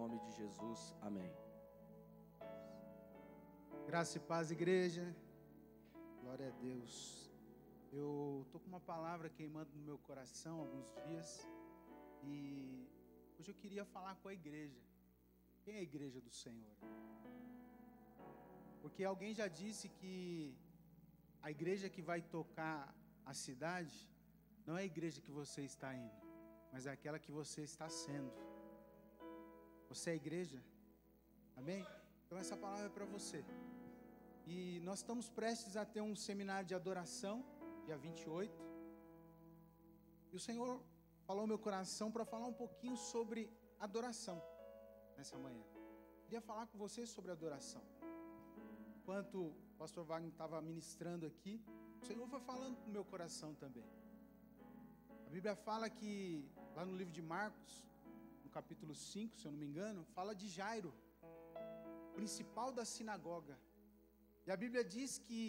nome de Jesus, amém. Graça e paz, igreja. Glória a Deus. Eu estou com uma palavra queimando no meu coração há alguns dias. E hoje eu queria falar com a igreja. Quem é a igreja do Senhor? Porque alguém já disse que a igreja que vai tocar a cidade não é a igreja que você está indo, mas é aquela que você está sendo. Você é a igreja? Amém? Então essa palavra é para você. E nós estamos prestes a ter um seminário de adoração, dia 28. E o Senhor falou no meu coração para falar um pouquinho sobre adoração nessa manhã. Queria falar com vocês sobre adoração. Enquanto o pastor Wagner estava ministrando aqui, o Senhor foi falando no meu coração também. A Bíblia fala que, lá no livro de Marcos, no capítulo 5, se eu não me engano, fala de Jairo, principal da sinagoga. E a Bíblia diz que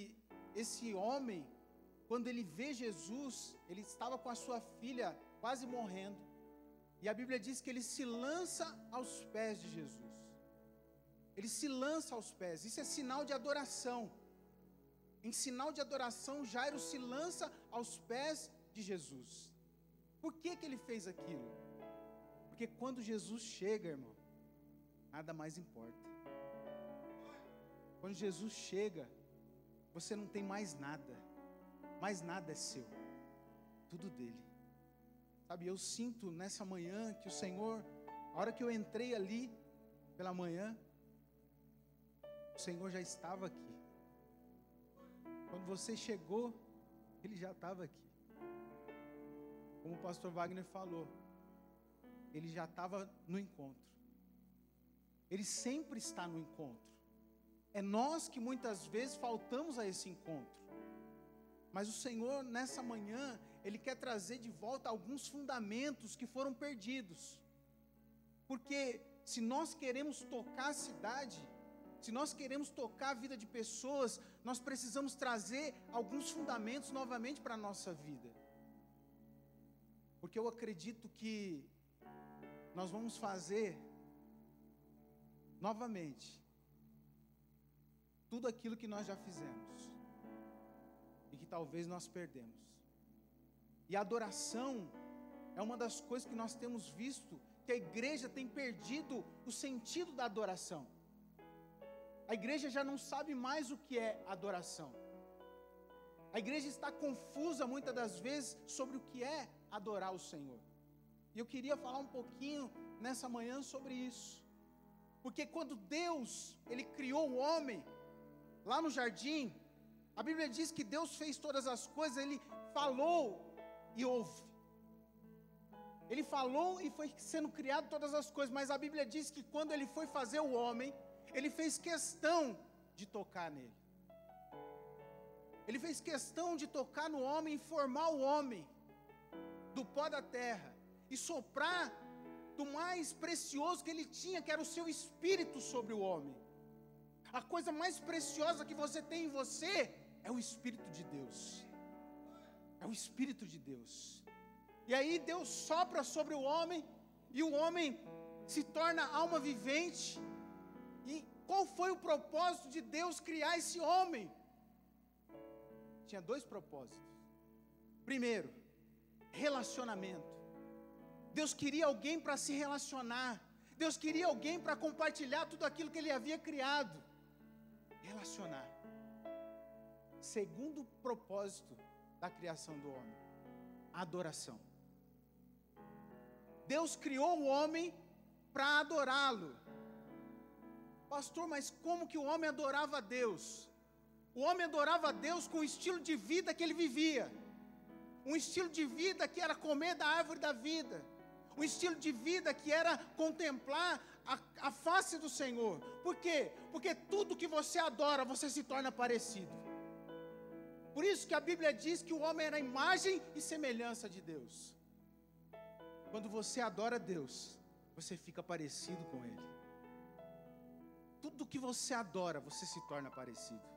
esse homem, quando ele vê Jesus, ele estava com a sua filha quase morrendo. E a Bíblia diz que ele se lança aos pés de Jesus. Ele se lança aos pés. Isso é sinal de adoração. Em sinal de adoração, Jairo se lança aos pés de Jesus. Por que ele fez aquilo? Porque quando Jesus chega, irmão, nada mais importa. Quando Jesus chega, você não tem mais nada é seu, tudo dele. Sabe, eu sinto nessa manhã que o Senhor, a hora que eu entrei ali pela manhã, o Senhor já estava aqui. Quando você chegou, ele já estava aqui. Como o pastor Wagner falou, ele já estava no encontro. Ele sempre está no encontro. É nós que muitas vezes faltamos a esse encontro. Mas o Senhor, nessa manhã, Ele quer trazer de volta alguns fundamentos que foram perdidos. Porque se nós queremos tocar a cidade, se nós queremos tocar a vida de pessoas, nós precisamos trazer alguns fundamentos novamente para a nossa vida. Porque eu acredito que nós vamos fazer novamente tudo aquilo que nós já fizemos e que talvez nós perdemos. E a adoração é uma das coisas que nós temos visto que a igreja tem perdido o sentido da adoração. A igreja já não sabe mais o que é adoração. A igreja está confusa muitas das vezes sobre o que é adorar o Senhor. E eu queria falar um pouquinho nessa manhã sobre isso. Porque quando Deus, Ele criou o homem, lá no jardim, a Bíblia diz que Deus fez todas as coisas, Ele falou e houve. Ele falou e foi sendo criado todas as coisas, mas a Bíblia diz que quando Ele foi fazer o homem, Ele fez questão de tocar nele. Ele fez questão de tocar no homem e formar o homem do pó da terra e soprar do mais precioso que Ele tinha, que era o seu espírito sobre o homem. A coisa mais preciosa que você tem em você é o Espírito de Deus. É o Espírito de Deus. E aí Deus sopra sobre o homem, e o homem se torna alma vivente. E qual foi o propósito de Deus criar esse homem? Tinha dois propósitos. Primeiro, relacionamento. Deus queria alguém para se relacionar. Deus queria alguém para compartilhar tudo aquilo que Ele havia criado. Relacionar. Segundo propósito da criação do homem, adoração. Deus criou o homem para adorá-lo. Pastor, mas como que o homem adorava a Deus? O homem adorava a Deus com o estilo de vida que ele vivia. Um estilo de vida que era comer da árvore da vida. Um estilo de vida que era contemplar a face do Senhor. Por quê? Porque tudo que você adora, você se torna parecido. Por isso que a Bíblia diz que o homem era a imagem e semelhança de Deus. Quando você adora Deus, você fica parecido com Ele. Tudo que você adora, você se torna parecido.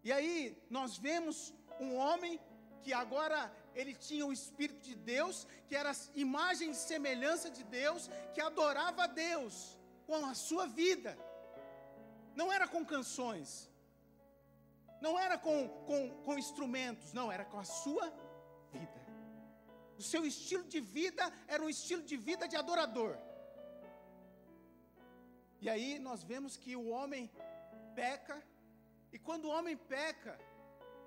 E aí, nós vemos um homem que agora ele tinha o Espírito de Deus, que era a imagem e semelhança de Deus, que adorava a Deus com a sua vida. Não era com canções, não era com instrumentos, não, era com a sua vida. O seu estilo de vida era um estilo de vida de adorador. E aí nós vemos que o homem peca, e quando o homem peca,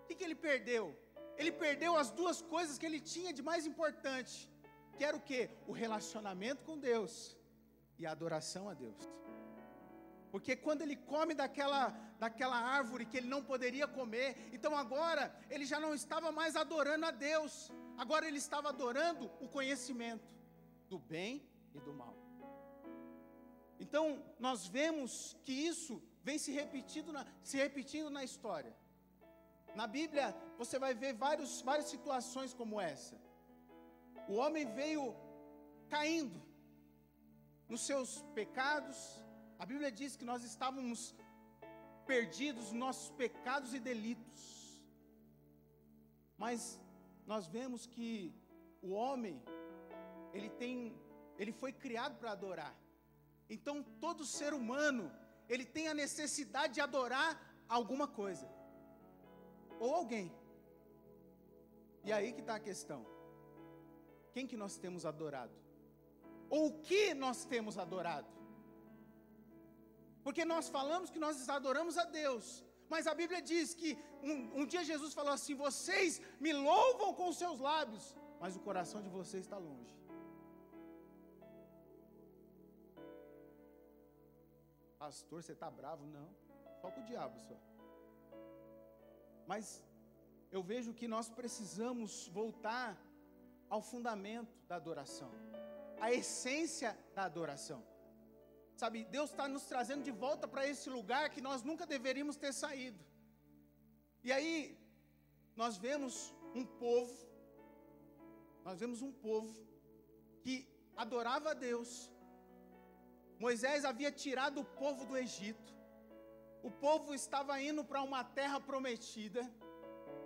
o que ele perdeu? Ele perdeu as duas coisas que ele tinha de mais importante, que era o quê? O relacionamento com Deus e a adoração a Deus. Porque quando ele come daquela árvore que ele não poderia comer, então agora ele já não estava mais adorando a Deus, agora ele estava adorando o conhecimento do bem e do mal. Então nós vemos que isso vem se repetindo na história. Na Bíblia você vai ver várias situações como essa. O homem veio caindo nos seus pecados. A Bíblia diz que nós estávamos perdidos nos nossos pecados e delitos. Mas nós vemos que o homem, ele foi criado para adorar. Então todo ser humano, ele tem a necessidade de adorar alguma coisa, ou alguém. E aí que está a questão: quem que nós temos adorado? Ou o que nós temos adorado? Porque nós falamos que nós adoramos a Deus, mas a Bíblia diz que um dia Jesus falou assim: vocês me louvam com os seus lábios, mas o coração de vocês está longe. Pastor, você está bravo? Não, só com o diabo só. Mas eu vejo que nós precisamos voltar ao fundamento da adoração, a essência da adoração. Sabe, Deus está nos trazendo de volta para esse lugar que nós nunca deveríamos ter saído. E aí, nós vemos um povo que adorava a Deus. Moisés havia tirado o povo do Egito, o povo estava indo para uma terra prometida,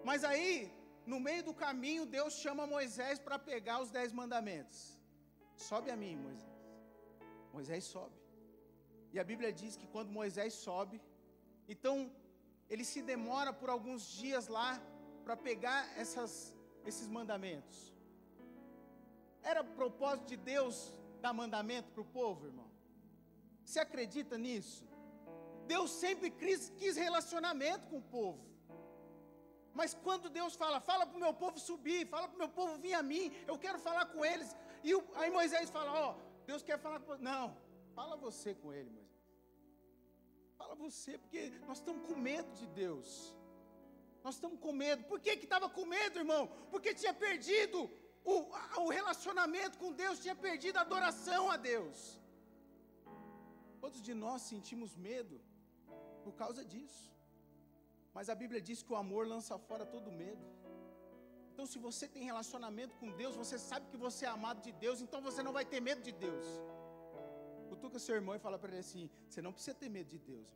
mas aí, no meio do caminho, Deus chama Moisés para pegar os 10 mandamentos. Sobe a mim, Moisés. Moisés sobe. E a Bíblia diz que quando Moisés sobe, então ele se demora por alguns dias lá para pegar esses mandamentos. Era propósito de Deus dar mandamento para o povo, irmão? Você acredita nisso? Deus sempre quis relacionamento com o povo. Mas quando Deus fala para o meu povo subir, fala para o meu povo vir a mim, eu quero falar com eles. E aí Moisés fala, Deus quer falar com você. Não, fala você com ele, Moisés. Fala você, porque nós estamos com medo de Deus. Nós estamos com medo. Por que estava com medo, irmão? Porque tinha perdido o relacionamento com Deus, tinha perdido a adoração a Deus. Todos de nós sentimos medo por causa disso. Mas a Bíblia diz que o amor lança fora todo medo. Então se você tem relacionamento com Deus, você sabe que você é amado de Deus, então você não vai ter medo de Deus. Cutuca seu irmão e fala para ele assim: você não precisa ter medo de Deus.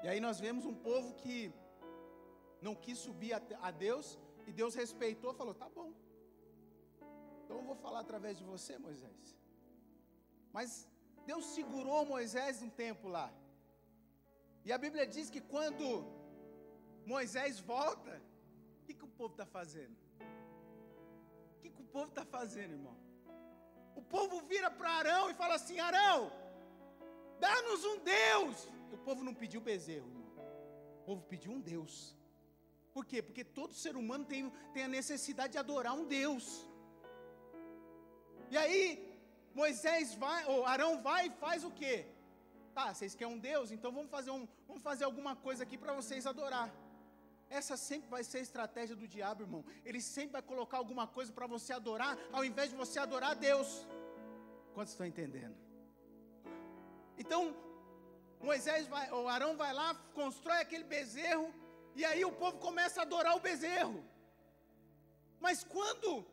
E aí nós vemos um povo que não quis subir a Deus, e Deus respeitou, falou: tá bom, então eu vou falar através de você, Moisés. Mas Deus segurou Moisés um tempo lá. E a Bíblia diz que quando Moisés volta, o que o povo está fazendo? O que o povo está fazendo, irmão? O povo vira para Arão e fala assim: Arão, dá-nos um Deus. O povo não pediu bezerro, irmão. O povo pediu um Deus. Por quê? Porque todo ser humano tem a necessidade de adorar um Deus. E aí, Arão vai e faz o quê? Tá, vocês querem um Deus? Então vamos fazer alguma coisa aqui para vocês adorar. Essa sempre vai ser a estratégia do diabo, irmão. Ele sempre vai colocar alguma coisa para você adorar, ao invés de você adorar a Deus. Quantos estão entendendo? Então, Arão vai lá, constrói aquele bezerro, e aí o povo começa a adorar o bezerro. Mas quando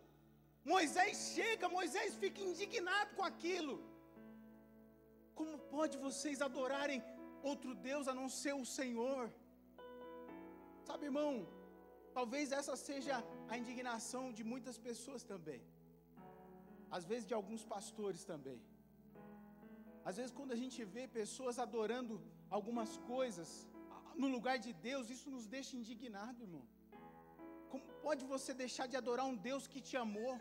Moisés chega, Moisés fica indignado com aquilo. Como pode vocês adorarem outro Deus a não ser o Senhor? Sabe, irmão, talvez essa seja a indignação de muitas pessoas também. Às vezes de alguns pastores também. Às vezes quando a gente vê pessoas adorando algumas coisas no lugar de Deus, isso nos deixa indignado, irmão. Como pode você deixar de adorar um Deus que te amou,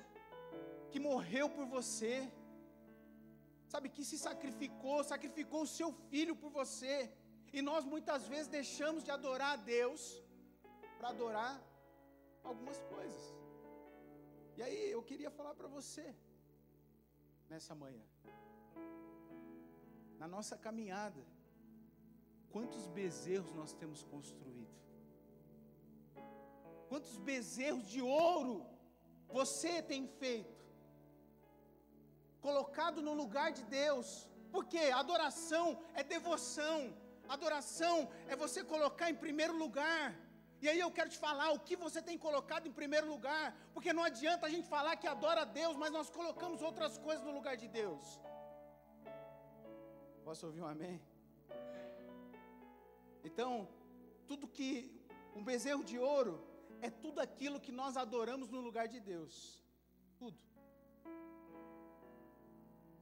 que morreu por você, sabe, que se sacrificou o seu filho por você, e nós muitas vezes deixamos de adorar a Deus para adorar algumas coisas. E aí eu queria falar para você nessa manhã, na nossa caminhada, quantos bezerros nós temos construído? Quantos bezerros de ouro você tem feito? Colocado no lugar de Deus. Porque adoração é devoção. Adoração é você colocar em primeiro lugar. E aí eu quero te falar o que você tem colocado em primeiro lugar. Porque não adianta a gente falar que adora a Deus, mas nós colocamos outras coisas no lugar de Deus. Posso ouvir um amém? Então, tudo que um bezerro de ouro é tudo aquilo que nós adoramos no lugar de Deus. Tudo.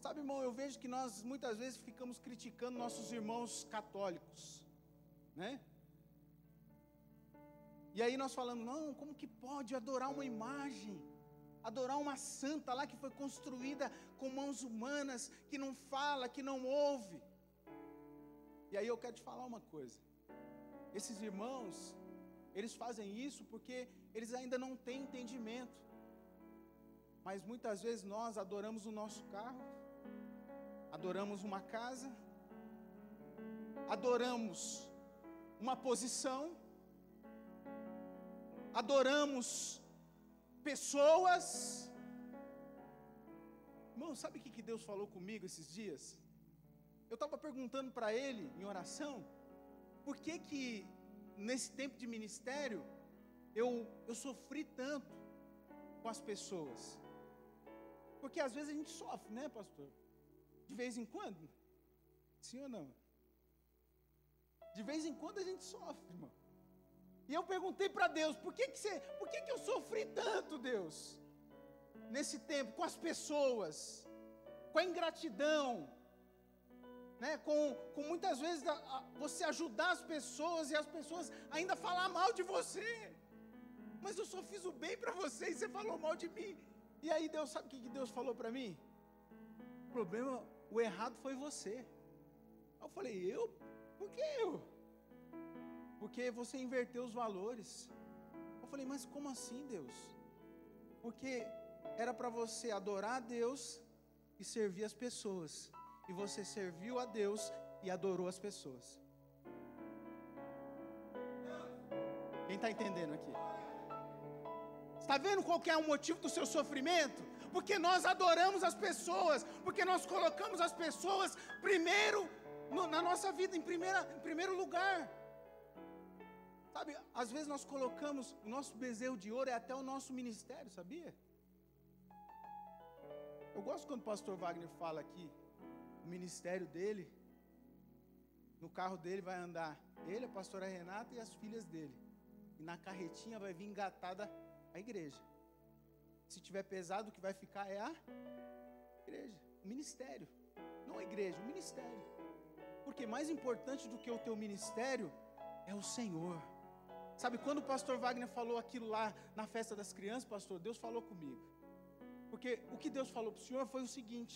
Sabe, irmão, eu vejo que nós muitas vezes ficamos criticando nossos irmãos católicos, né? E aí nós falamos, não, como que pode adorar uma imagem? Adorar uma santa lá que foi construída com mãos humanas, que não fala, que não ouve. E aí eu quero te falar uma coisa. Esses irmãos, eles fazem isso porque eles ainda não têm entendimento. Mas muitas vezes nós adoramos o nosso carro, adoramos uma casa, adoramos uma posição, adoramos pessoas. Irmão, sabe o que Deus falou comigo esses dias? Eu estava perguntando para Ele em oração, por que nesse tempo de ministério eu sofri tanto com as pessoas? Porque às vezes a gente sofre, né, pastor? De vez em quando? Sim ou não? De vez em quando a gente sofre, irmão. E eu perguntei para Deus, por que eu sofri tanto, Deus? Nesse tempo, com as pessoas, com a ingratidão, né? Com muitas vezes você ajudar as pessoas e as pessoas ainda falar mal de você. Mas eu só fiz o bem para você e você falou mal de mim. E aí Deus, sabe o que Deus falou para mim? O problema, o errado foi você. Eu falei, eu? Por que eu? Porque você inverteu os valores. Eu falei, mas como assim, Deus? Porque era para você adorar a Deus e servir as pessoas. E você serviu a Deus e adorou as pessoas. Quem está entendendo aqui? Está vendo qual que é o motivo do seu sofrimento? Porque nós adoramos as pessoas, porque nós colocamos as pessoas primeiro na nossa vida, em primeiro lugar. Sabe, às vezes nós colocamos o nosso bezerro de ouro, é até o nosso ministério, sabia? Eu gosto quando o pastor Wagner fala aqui, o ministério dele, no carro dele vai andar ele, a pastora Renata e as filhas dele. E na carretinha vai vir engatada a igreja. Se tiver pesado, o que vai ficar é a igreja, o ministério. Não a igreja, o ministério. Porque mais importante do que o teu ministério é o Senhor. Sabe, quando o pastor Wagner falou aquilo lá na festa das crianças, pastor, Deus falou comigo. Porque o que Deus falou para o senhor foi o seguinte: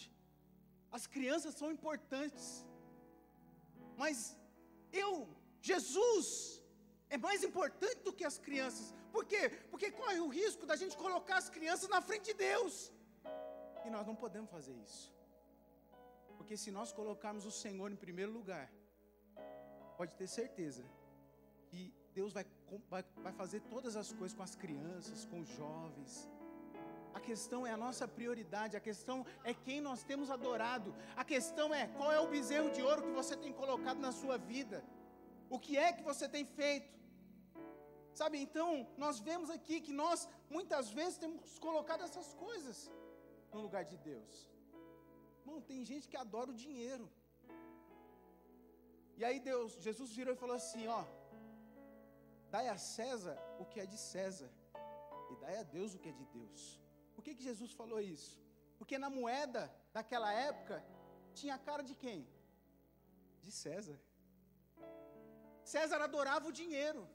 as crianças são importantes, mas Jesus, é mais importante do que as crianças. Por quê? Porque corre o risco da gente colocar as crianças na frente de Deus. E nós não podemos fazer isso. Porque se nós colocarmos o Senhor em primeiro lugar, pode ter certeza que Deus vai fazer todas as coisas com as crianças, com os jovens. A questão é a nossa prioridade, a questão é quem nós temos adorado, a questão é qual é o bezerro de ouro que você tem colocado na sua vida, o que é que você tem feito, sabe? Então, nós vemos aqui que nós, muitas vezes, temos colocado essas coisas no lugar de Deus. Irmão, tem gente que adora o dinheiro, E aí Jesus virou e falou assim, ó, dai a César o que é de César, e dai a Deus o que é de Deus. Por que Jesus falou isso? Porque na moeda daquela época, tinha a cara de quem? De César. César adorava o dinheiro,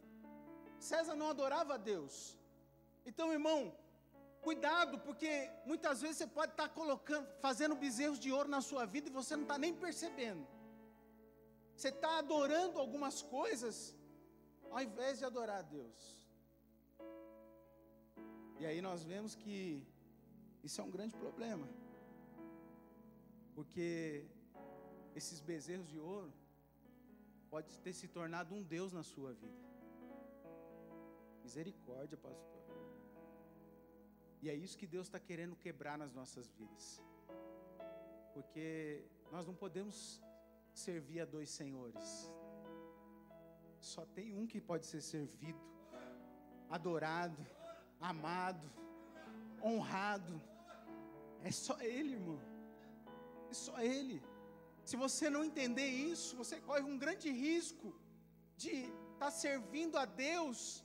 César não adorava a Deus. Então, irmão, cuidado, porque muitas vezes você pode estar fazendo bezerros de ouro na sua vida e você não está nem percebendo. Você está adorando algumas coisas, ao invés de adorar a Deus. E aí nós vemos que isso é um grande problema, porque esses bezerros de ouro pode ter se tornado um Deus na sua vida. Misericórdia, pastor. E é isso que Deus está querendo quebrar nas nossas vidas, porque nós não podemos servir a dois senhores. Só tem um que pode ser servido, adorado, amado, honrado. É só Ele, irmão. É só Ele. Se você não entender isso, você corre um grande risco de estar servindo a Deus,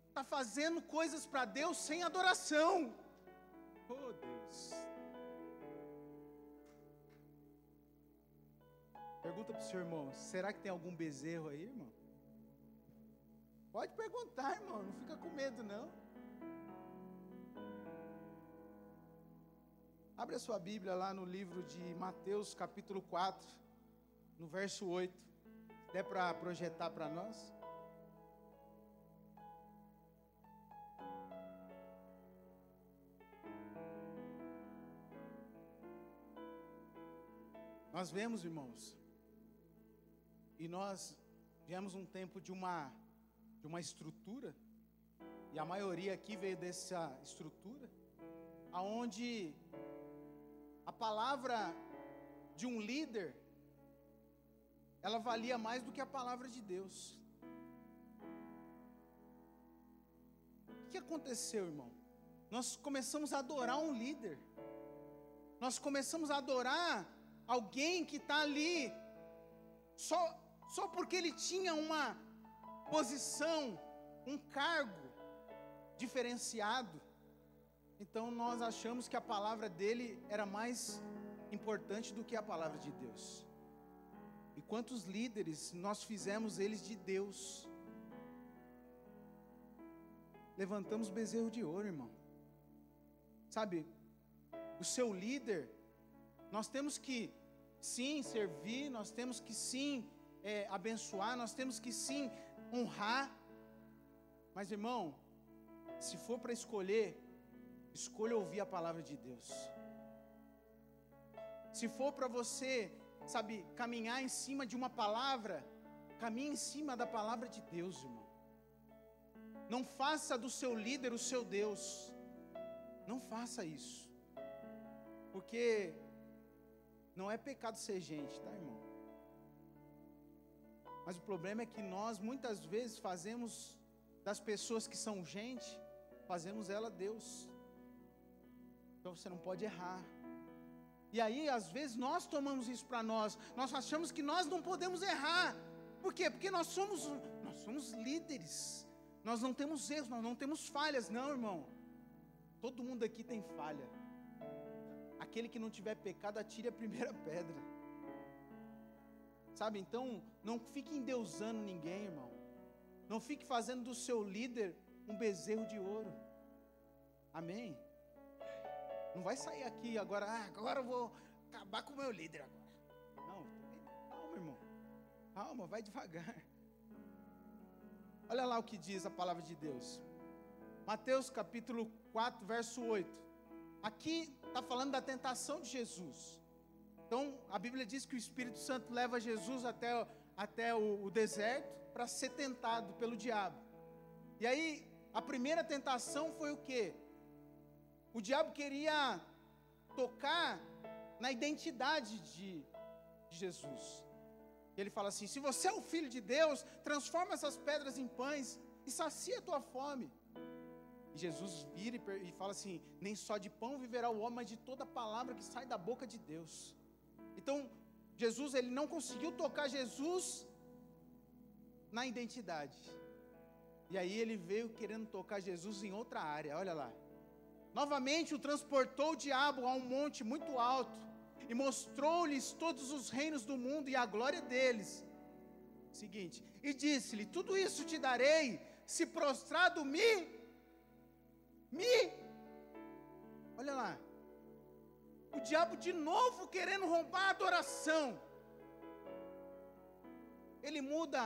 estar fazendo coisas para Deus sem adoração. Oh, Deus. Pergunta para o seu irmão, será que tem algum bezerro aí, irmão? Pode perguntar, irmão, não fica com medo, não. Abre a sua Bíblia lá no livro de Mateus, capítulo 4, no verso 8. Se der para projetar para nós. Nós vemos, irmãos, e nós viemos um tempo de uma estrutura, e a maioria aqui veio dessa estrutura, aonde a palavra de um líder, ela valia mais do que a palavra de Deus. O que aconteceu, irmão? Nós começamos a adorar um líder, nós começamos a adorar alguém que está ali, só porque ele tinha uma posição, um cargo diferenciado. Então nós achamos que a palavra dele era mais importante do que a palavra de Deus. E quantos líderes nós fizemos eles de Deus? Levantamos bezerro de ouro, irmão. Sabe, o seu líder, nós temos que sim servir, nós temos que sim abençoar, nós temos que sim honrar. Mas, irmão, se for para escolher, escolha ouvir a palavra de Deus. Se for para você, sabe, caminhar em cima de uma palavra, caminhe em cima da palavra de Deus, irmão. Não faça do seu líder o seu Deus. Não faça isso. Porque não é pecado ser gente, tá, irmão? Mas o problema é que nós muitas vezes fazemos das pessoas que são gente, fazemos ela Deus. Então você não pode errar. E aí às vezes nós tomamos isso para nós achamos que nós não podemos errar. Por quê? Porque nós somos líderes, nós não temos erros, nós não temos falhas. Não, irmão, todo mundo aqui tem falha. Aquele que não tiver pecado, atire a primeira pedra. Sabe, então não fique endeusando ninguém, irmão. Não fique fazendo do seu líder um bezerro de ouro. Amém? Não vai sair aqui agora, agora eu vou acabar com o meu líder agora. Não, calma, irmão. Calma, vai devagar. Olha lá o que diz a palavra de Deus. Mateus capítulo 4, verso 8. Aqui está falando da tentação de Jesus. Então, a Bíblia diz que o Espírito Santo leva Jesus até o deserto para ser tentado pelo diabo. E aí, a primeira tentação foi o quê? O diabo queria tocar na identidade de Jesus. Ele fala assim: se você é o Filho de Deus, transforma essas pedras em pães e sacia a tua fome. E Jesus vira e fala assim: nem só de pão viverá o homem, mas de toda palavra que sai da boca de Deus. Então, Jesus, ele não conseguiu tocar Jesus na identidade. E aí ele veio querendo tocar Jesus em outra área, olha lá. Novamente o transportou o diabo a um monte muito alto e mostrou-lhes todos os reinos do mundo e a glória deles. Seguinte, e disse-lhe: tudo isso te darei, se prostrado olha lá, o diabo de novo querendo roubar a adoração. Ele muda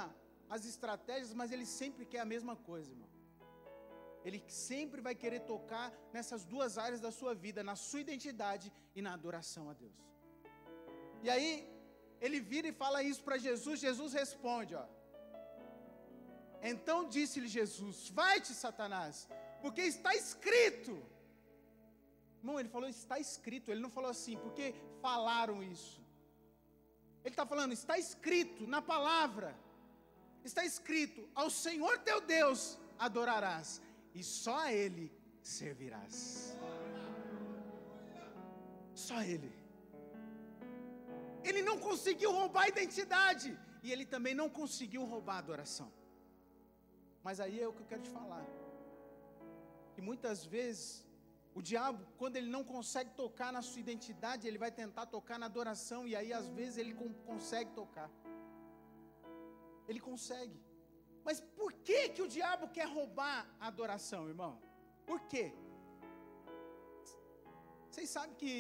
as estratégias, mas ele sempre quer a mesma coisa, irmão. Ele sempre vai querer tocar nessas duas áreas da sua vida, na sua identidade e na adoração a Deus. E aí, ele vira e fala isso para Jesus. Jesus responde, ó. Então disse-lhe Jesus: vai-te, Satanás, porque está escrito. Irmão, ele falou está escrito, ele não falou assim, porque falaram isso. Ele está falando, está escrito na palavra, está escrito, ao Senhor teu Deus adorarás, e só a Ele servirás. Só Ele. Ele não conseguiu roubar a identidade, e ele também não conseguiu roubar a adoração. Mas aí é o que eu quero te falar, que muitas vezes o diabo, quando ele não consegue tocar na sua identidade, ele vai tentar tocar na adoração, e aí às vezes ele consegue tocar. Ele consegue. Mas por que que o diabo quer roubar a adoração, irmão? Por quê? Vocês sabem que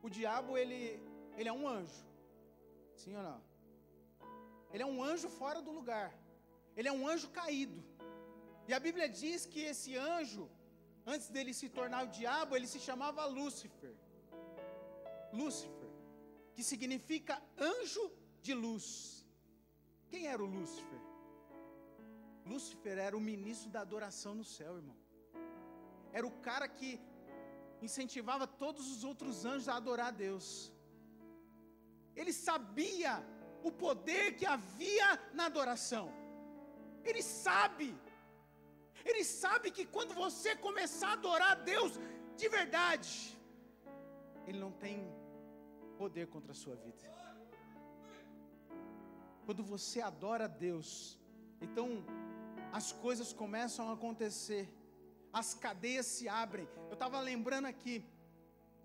o diabo, ele é um anjo. Sim ou não? Ele é um anjo fora do lugar. Ele é um anjo caído. E a Bíblia diz que esse anjo, antes dele se tornar o diabo, ele se chamava Lúcifer. Lúcifer, que significa anjo de luz. Quem era o Lúcifer? Lúcifer era o ministro da adoração no céu, irmão. Era o cara que incentivava todos os outros anjos a adorar a Deus. Ele sabia o poder que havia na adoração. Ele sabe que quando você começar a adorar a Deus de verdade, Ele não tem poder contra a sua vida. Quando você adora a Deus, então as coisas começam a acontecer, as cadeias se abrem. Eu estava lembrando aqui,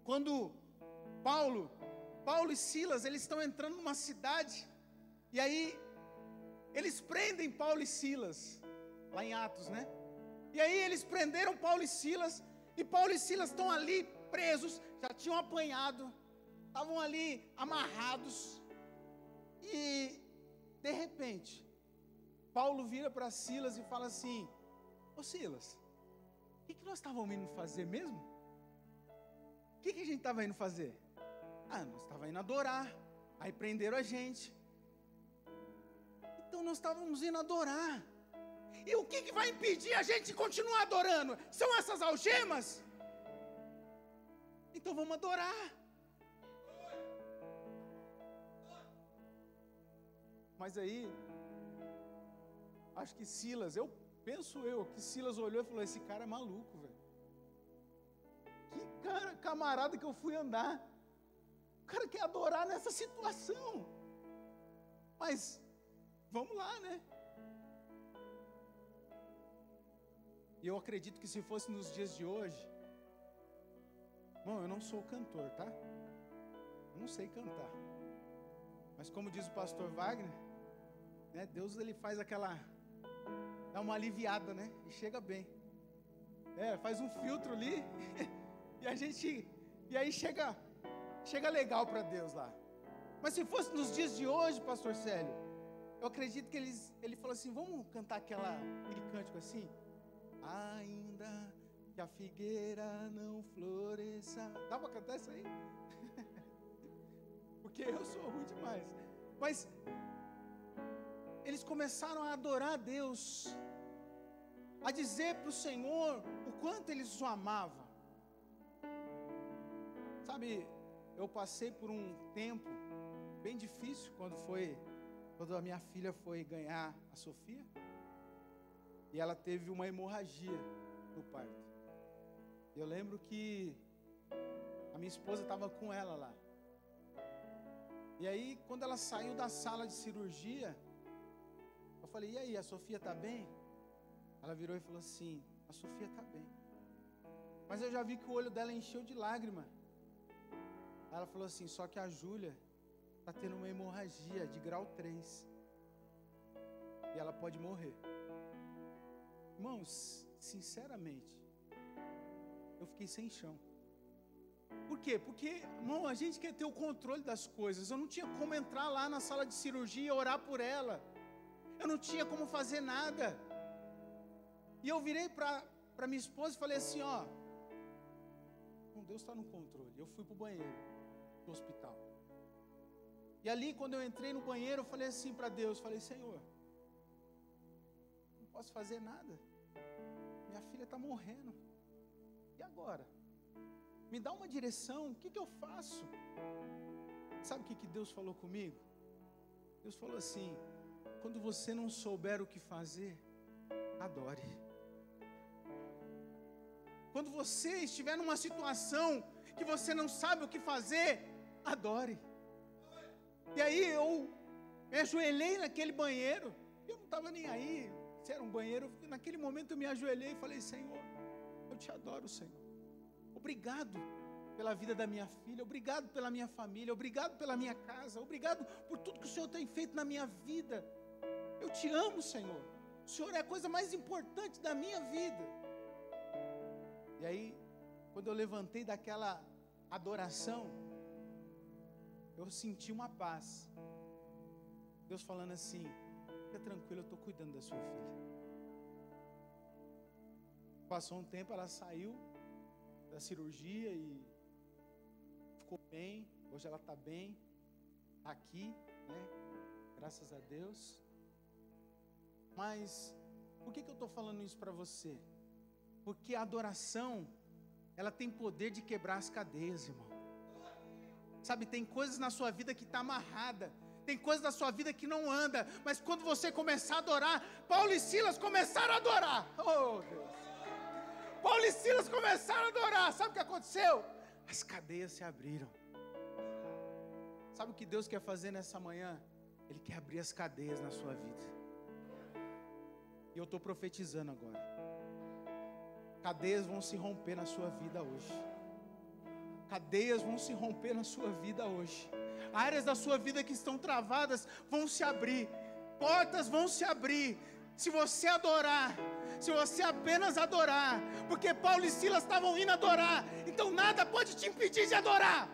quando Paulo e Silas, eles estão entrando numa cidade, e aí eles prendem Paulo e Silas, lá em Atos, né? E aí eles prenderam Paulo e Silas estão ali presos, já tinham apanhado, estavam ali amarrados, e de repente, Paulo vira para Silas e fala assim: ô Silas, o que nós estávamos indo fazer mesmo? O que a gente estava indo fazer? Nós estávamos indo adorar, aí prenderam a gente. Então nós estávamos indo adorar. E o que vai impedir a gente de continuar adorando? São essas algemas? Então vamos adorar. Mas aí, acho que Silas, penso que Silas olhou e falou: esse cara é maluco, velho. Que cara, camarada que eu fui andar. O cara quer adorar nessa situação. Mas, vamos lá, né? E eu acredito que se fosse nos dias de hoje, bom, eu não sou cantor, tá? Eu não sei cantar. Mas como diz o pastor Wagner, né, Deus ele faz dá uma aliviada, né? E chega bem. Faz um filtro ali e aí chega legal para Deus lá. Mas se fosse nos dias de hoje, pastor Célio, eu acredito que ele falou assim: vamos cantar aquele cântico assim? Ainda que a figueira não floresça. Dá para cantar isso aí? Porque eu sou ruim demais. Mas eles começaram a adorar a Deus, a dizer para o Senhor o quanto eles o amavam. Sabe, eu passei por um tempo bem difícil quando a minha filha foi ganhar a Sofia, e ela teve uma hemorragia no parto. Eu lembro que a minha esposa estava com ela lá, E aí, quando ela saiu da sala de cirurgia, eu falei, e aí, a Sofia está bem? Ela virou e falou assim, a Sofia está bem. Mas eu já vi que o olho dela encheu de lágrima. Aí ela falou assim, só que a Júlia está tendo uma hemorragia de grau 3. E ela pode morrer. Irmãos, sinceramente, eu fiquei sem chão. Por quê? Porque, irmão, a gente quer ter o controle das coisas. Eu não tinha como entrar lá na sala de cirurgia e orar por ela. Eu não tinha como fazer nada. E eu virei para minha esposa e falei assim, ó, Deus está no controle. Eu fui para o banheiro do hospital. E ali, quando eu entrei no banheiro, eu falei assim para Deus, falei, Senhor, não posso fazer nada. Minha filha está morrendo. E agora? Me dá uma direção, o que eu faço? Sabe o que Deus falou comigo? Deus falou assim, quando você não souber o que fazer, adore. Quando você estiver numa situação que você não sabe o que fazer, adore. E aí eu me ajoelhei naquele banheiro, eu não estava nem aí, se era um banheiro, naquele momento eu me ajoelhei e falei, Senhor, eu te adoro, Senhor. Obrigado pela vida da minha filha, obrigado pela minha família, obrigado pela minha casa, obrigado por tudo que o Senhor tem feito na minha vida. Eu te amo, Senhor. O Senhor é a coisa mais importante da minha vida. E aí, quando eu levantei daquela adoração, eu senti uma paz. Deus falando assim, fica tranquilo, eu estou cuidando da sua filha. Passou um tempo, ela saiu da cirurgia e ficou bem. Hoje ela está bem, está aqui, né? Graças a Deus. Mas, por que eu estou falando isso para você? Porque a adoração, ela tem poder de quebrar as cadeias, irmão. Sabe, tem coisas na sua vida que está amarrada, tem coisas na sua vida que não anda, mas quando você começar a adorar, Paulo e Silas começaram a adorar. Oh, Deus. Paulo e Silas começaram a adorar. Sabe o que aconteceu? As cadeias se abriram. Sabe o que Deus quer fazer nessa manhã? Ele quer abrir as cadeias na sua vida. E eu estou profetizando agora. Cadeias vão se romper na sua vida hoje. Cadeias vão se romper na sua vida hoje. Áreas da sua vida que estão travadas vão se abrir. Portas vão se abrir. Se você adorar, se você apenas adorar, porque Paulo e Silas estavam indo adorar, então nada pode te impedir de adorar.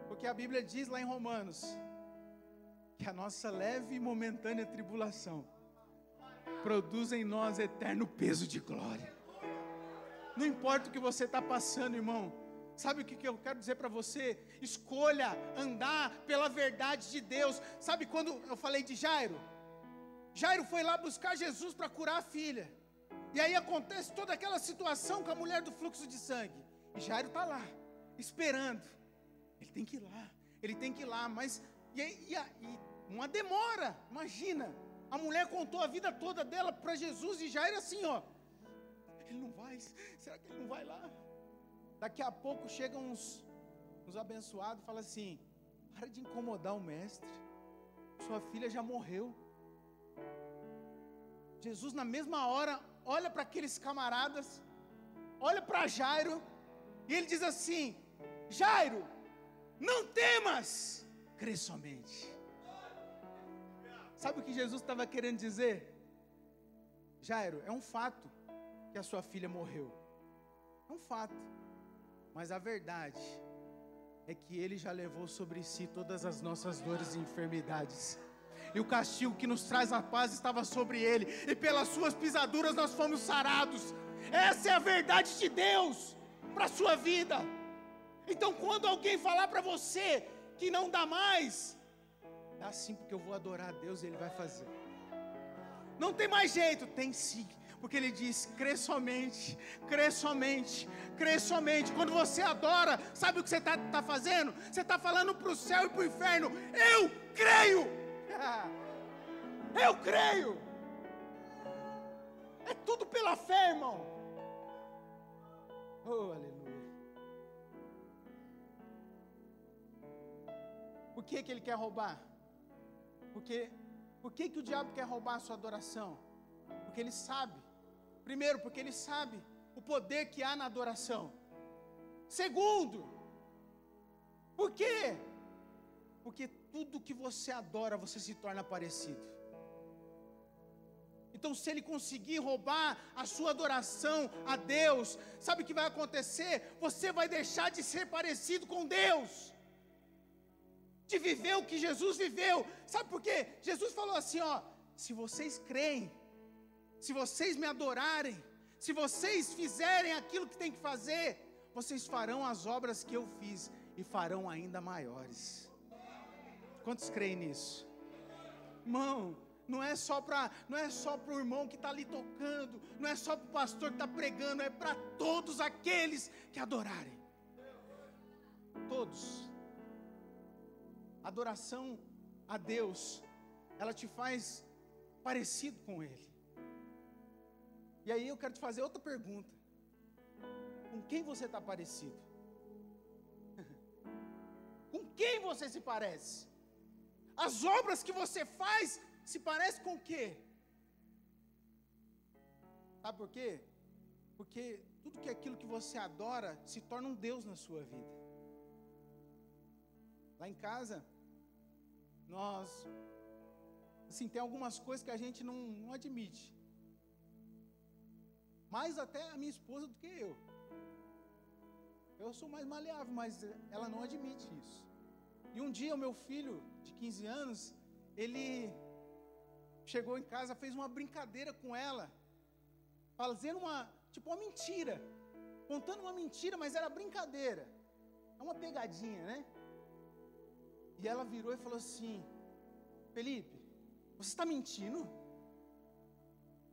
Porque a Bíblia diz lá em Romanos, que a nossa leve e momentânea tribulação produz em nós eterno peso de glória. Não importa o que você está passando, irmão. Sabe o que eu quero dizer para você? Escolha andar pela verdade de Deus. Sabe quando eu falei de Jairo? Jairo foi lá buscar Jesus para curar a filha. E aí acontece toda aquela situação com a mulher do fluxo de sangue. E Jairo está lá, esperando. Ele tem que ir lá, ele tem que ir lá. Mas e uma demora, imagina. A mulher contou a vida toda dela para Jesus e Jairo assim, ó. Ele não vai, será que ele não vai lá? Daqui a pouco chegam uns abençoados e falam assim, para de incomodar o mestre, sua filha já morreu. Jesus na mesma hora, olha para aqueles camaradas, olha para Jairo, e ele diz assim, Jairo, não temas, crê somente. Sabe o que Jesus estava querendo dizer? Jairo, é um fato que a sua filha morreu. É um fato. Mas a verdade é que Ele já levou sobre si todas as nossas dores e enfermidades. E o castigo que nos traz a paz estava sobre Ele. E pelas suas pisaduras nós fomos sarados. Essa é a verdade de Deus para a sua vida. Então quando alguém falar para você que não dá mais, dá sim, porque eu vou adorar a Deus e Ele vai fazer. Não tem mais jeito, tem sim. Porque Ele diz, crê somente, crê somente, crê somente. Quando você adora, sabe o que você está fazendo? Você está falando para o céu e para o inferno, eu creio. Eu creio. É tudo pela fé, irmão. Oh, aleluia. Por que ele quer roubar? Por que o diabo quer roubar a sua adoração? Porque ele sabe. Primeiro, porque ele sabe o poder que há na adoração. Segundo, por quê? Porque tudo que você adora, você se torna parecido. Então, se ele conseguir roubar a sua adoração a Deus, sabe o que vai acontecer? Você vai deixar de ser parecido com Deus, de viver o que Jesus viveu. Sabe por quê? Jesus falou assim, ó: se vocês creem, se vocês me adorarem, se vocês fizerem aquilo que tem que fazer, vocês farão as obras que eu fiz e farão ainda maiores. Quantos creem nisso? Irmão, não é só para o irmão que está ali tocando, não é só para o pastor que está pregando, é para todos aqueles que adorarem. Todos. Adoração a Deus, ela te faz parecido com Ele. E aí eu quero te fazer outra pergunta: com quem você está parecido? Com quem você se parece? As obras que você faz se parecem com o quê? Sabe por quê? Porque tudo que aquilo que você adora se torna um Deus na sua vida. Lá em casa, nós, assim, tem algumas coisas que a gente não admite. Mais até a minha esposa do que eu. Eu sou mais maleável, mas ela não admite isso. E um dia o meu filho, de 15 anos, ele chegou em casa, fez uma brincadeira com ela, fazendo uma mentira, contando uma mentira, mas era brincadeira, é uma pegadinha, né? E ela virou e falou assim: Felipe, você está mentindo?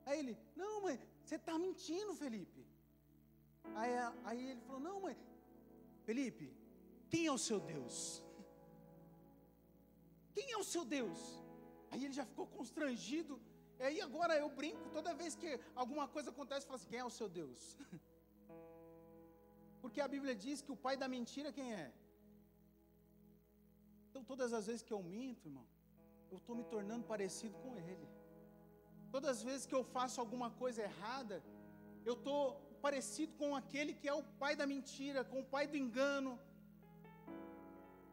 Aí ele: não, mãe, você está mentindo, Felipe. Aí ele falou: não, mãe, Felipe, quem é o seu Deus? Quem é o seu Deus? Aí ele já ficou constrangido. E aí agora eu brinco, toda vez que alguma coisa acontece, eu falo assim: quem é o seu Deus? Porque a Bíblia diz que o pai da mentira quem é? Então todas as vezes que eu minto, irmão, eu estou me tornando parecido com ele. Todas as vezes que eu faço alguma coisa errada, eu estou parecido com aquele que é o pai da mentira, com o pai do engano.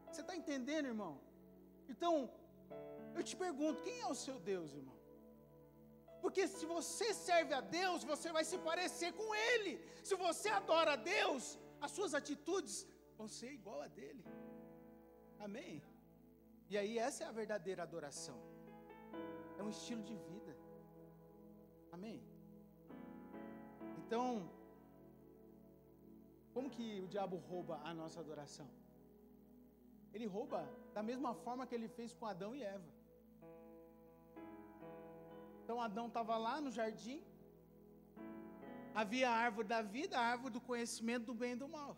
Você está entendendo, irmão? Então, eu te pergunto, quem é o seu Deus, irmão? Porque se você serve a Deus, você vai se parecer com Ele. Se você adora a Deus, as suas atitudes vão ser igual a dele. Amém? E aí essa é a verdadeira adoração. É um estilo de vida. Amém? Então, como que o diabo rouba a nossa adoração? Ele rouba da mesma forma que ele fez com Adão e Eva. Então Adão estava lá no jardim, havia a árvore da vida, a árvore do conhecimento do bem e do mal.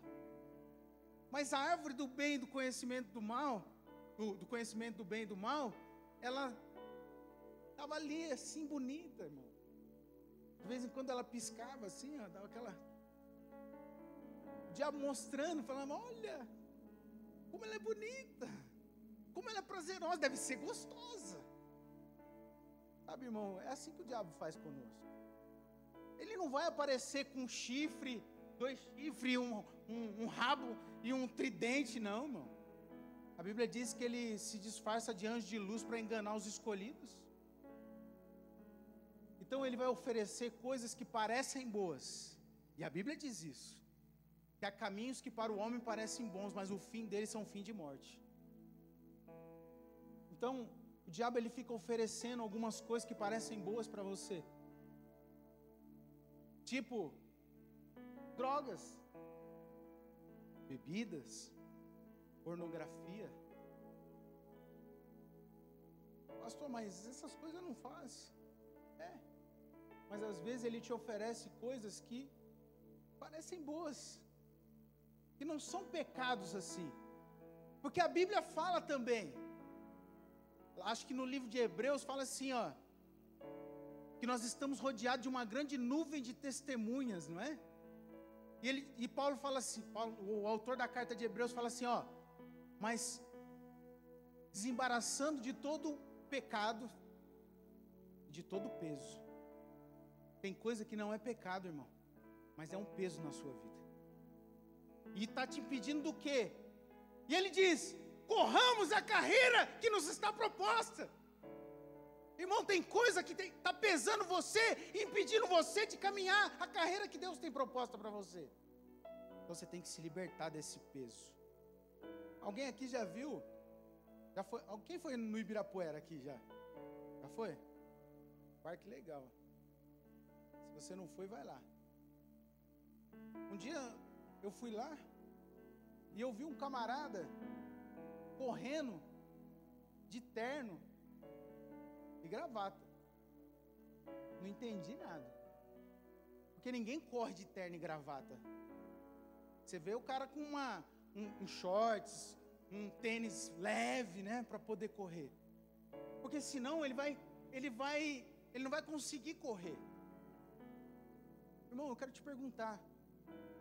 Mas a árvore do bem e do conhecimento do mal, do conhecimento do bem e do mal, ela estava ali assim bonita, irmão. De vez em quando ela piscava assim, ó, dava aquela... O diabo mostrando, falando: olha, como ela é bonita, como ela é prazerosa, deve ser gostosa. Sabe, irmão, é assim que o diabo faz conosco. Ele não vai aparecer com um chifre, 2 chifres, um rabo e um tridente, não, irmão. A Bíblia diz que ele se disfarça de anjo de luz para enganar os escolhidos. Então ele vai oferecer coisas que parecem boas. E a Bíblia diz isso. Que há caminhos que para o homem parecem bons, mas o fim deles são fim de morte. Então, o diabo ele fica oferecendo algumas coisas que parecem boas para você. Tipo, drogas, bebidas, pornografia. Pastor, mas essas coisas eu não faço. Mas às vezes ele te oferece coisas que parecem boas, que não são pecados assim. Porque a Bíblia fala também, acho que no livro de Hebreus fala assim, ó, que nós estamos rodeados de uma grande nuvem de testemunhas, não é? E Paulo fala assim, o autor da carta de Hebreus fala assim, ó, mas desembaraçando de todo pecado, de todo peso. Tem coisa que não é pecado, irmão, mas é um peso na sua vida. E está te impedindo do quê? E ele diz: corramos a carreira que nos está proposta. Irmão, tem coisa que está pesando você, impedindo você de caminhar a carreira que Deus tem proposta para você. Então você tem que se libertar desse peso. Alguém aqui já viu? Já foi? Quem foi no Ibirapuera aqui já? Já foi? Parque legal. Se você não foi, vai lá. Um dia eu fui lá e eu vi um camarada correndo de terno e gravata. Não entendi nada. Porque ninguém corre de terno e gravata. Você vê o cara com um shorts, um tênis leve, né, para poder correr. Porque senão ele não vai conseguir correr. Irmão, eu quero te perguntar: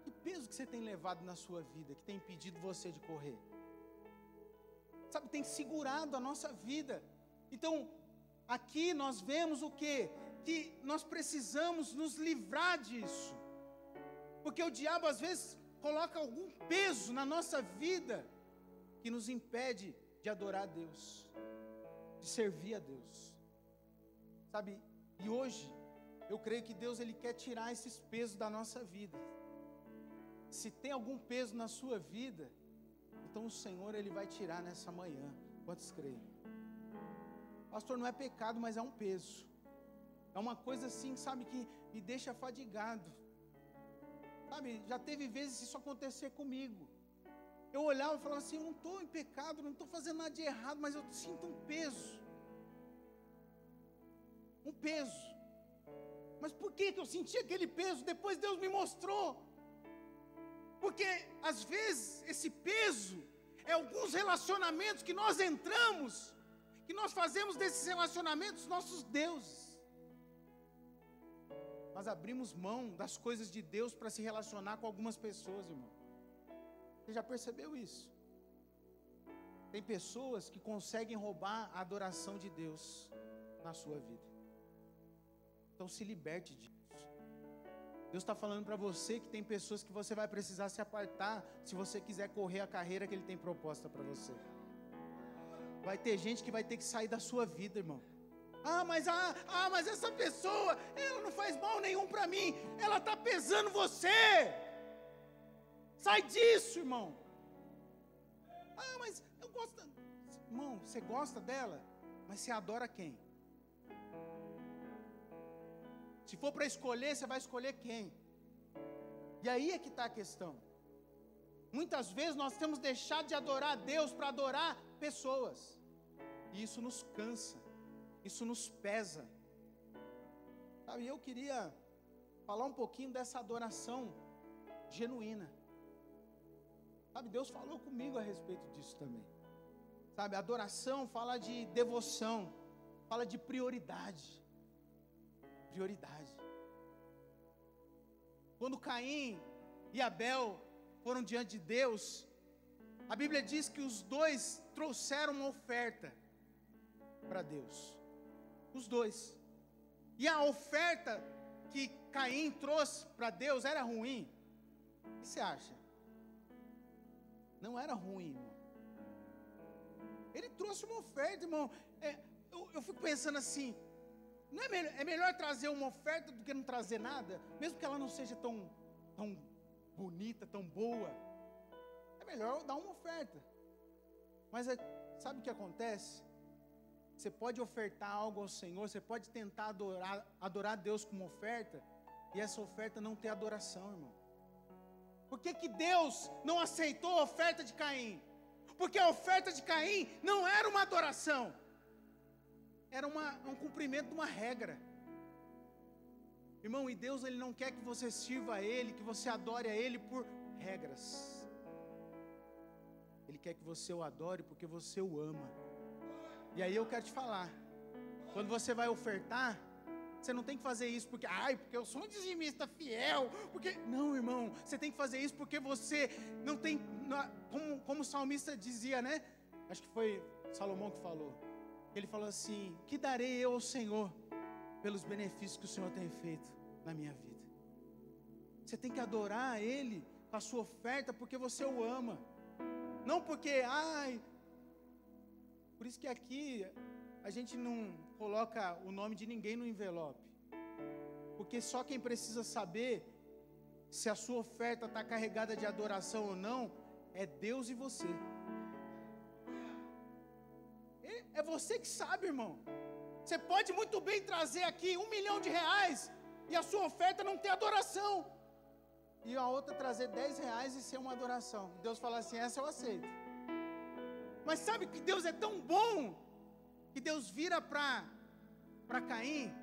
que peso que você tem levado na sua vida que tem impedido você de correr? Sabe, tem segurado a nossa vida. Então, aqui nós vemos o quê? Que nós precisamos nos livrar disso. Porque o diabo às vezes coloca algum peso na nossa vida que nos impede de adorar a Deus, de servir a Deus. Sabe, e hoje eu creio que Deus ele quer tirar esses pesos da nossa vida. Se tem algum peso na sua vida, então o Senhor ele vai tirar nessa manhã. Quantos creem? Pastor, não é pecado, mas é um peso. É uma coisa assim, sabe, que me deixa fadigado. Sabe, já teve vezes isso acontecer comigo. Eu olhava e falava assim: eu não estou em pecado, não estou fazendo nada de errado, mas eu sinto um peso. Um peso. Mas por que eu senti aquele peso? Depois Deus me mostrou. Porque às vezes esse peso é alguns relacionamentos que nós entramos, que nós fazemos desses relacionamentos nossos deuses. Nós abrimos mão das coisas de Deus para se relacionar com algumas pessoas, irmão. Você já percebeu isso? Tem pessoas que conseguem roubar a adoração de Deus na sua vida. Então se liberte disso. Deus está falando para você que tem pessoas que você vai precisar se apartar se você quiser correr a carreira que Ele tem proposta para você. Vai ter gente que vai ter que sair da sua vida, irmão. Mas essa pessoa, ela não faz mal nenhum para mim, ela está pesando você. Sai disso, irmão. Mas eu gosto. Irmão, você gosta dela, mas você adora quem? Se for para escolher, você vai escolher quem? E aí é que está a questão. Muitas vezes nós temos deixado de adorar a Deus para adorar pessoas. E isso nos cansa. Isso nos pesa. Sabe, eu queria falar um pouquinho dessa adoração genuína. Sabe, Deus falou comigo a respeito disso também. Sabe, adoração fala de devoção, fala de prioridade. Prioridade. Quando Caim e Abel foram diante de Deus, a Bíblia diz que os dois trouxeram uma oferta para Deus. Os dois. E a oferta que Caim trouxe para Deus era ruim? O que você acha? Não era ruim, irmão. Ele trouxe uma oferta, irmão. Eu fico pensando assim: não é melhor trazer uma oferta do que não trazer nada? Mesmo que ela não seja tão bonita, tão boa. É melhor dar uma oferta. Mas sabe o que acontece? Você pode ofertar algo ao Senhor, você pode tentar adorar Deus com uma oferta, e essa oferta não ter adoração, irmão. Por que Deus não aceitou a oferta de Caim? Porque a oferta de Caim não era uma adoração, era um cumprimento de uma regra. Irmão, e Deus ele não quer que você sirva a Ele, que você adore a Ele por regras. Ele quer que você o adore porque você o ama. E aí eu quero te falar, quando você vai ofertar, você não tem que fazer isso porque eu sou um dizimista fiel, porque não, irmão, você tem que fazer isso porque você não tem, como o salmista dizia, né? Acho que foi Salomão que falou. Ele falou assim: que darei eu ao Senhor pelos benefícios que o Senhor tem feito na minha vida? Você tem que adorar Ele com a sua oferta porque você o ama. Não porque, por isso que aqui a gente não coloca o nome de ninguém no envelope. Porque só quem precisa saber se a sua oferta está carregada de adoração ou não, é Deus e você. É você que sabe, irmão. Você pode muito bem trazer aqui R$1 milhão e a sua oferta não ter adoração. E a outra trazer R$10 e ser uma adoração. Deus fala assim: essa eu aceito. Mas sabe que Deus é tão bom, que Deus vira para Caim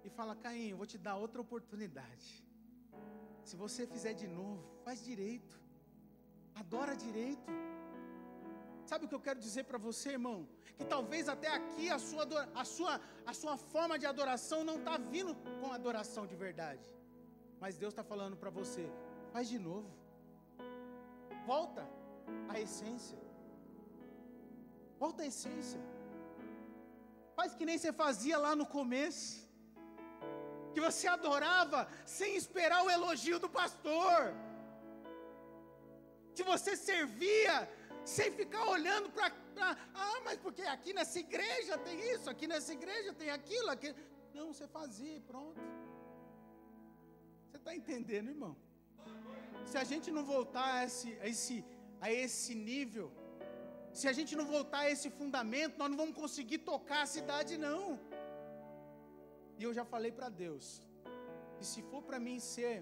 e fala: Caim, eu vou te dar outra oportunidade. Se você fizer de novo, faz direito. Adora direito. Sabe o que eu quero dizer para você, irmão? Que talvez até aqui a sua forma de adoração não está vindo com adoração de verdade. Mas Deus está falando para você: faz de novo. Volta à essência. Volta à essência. Faz que nem você fazia lá no começo. Que você adorava sem esperar o elogio do pastor. Que você servia sem ficar olhando para... mas porque aqui nessa igreja tem isso, aqui nessa igreja tem aquilo, aqui... Não, você fazia e pronto. Você está entendendo, irmão? Se a gente não voltar a esse nível, se a gente não voltar a esse fundamento, nós não vamos conseguir tocar a cidade, não. E eu já falei para Deus, que se for para mim ser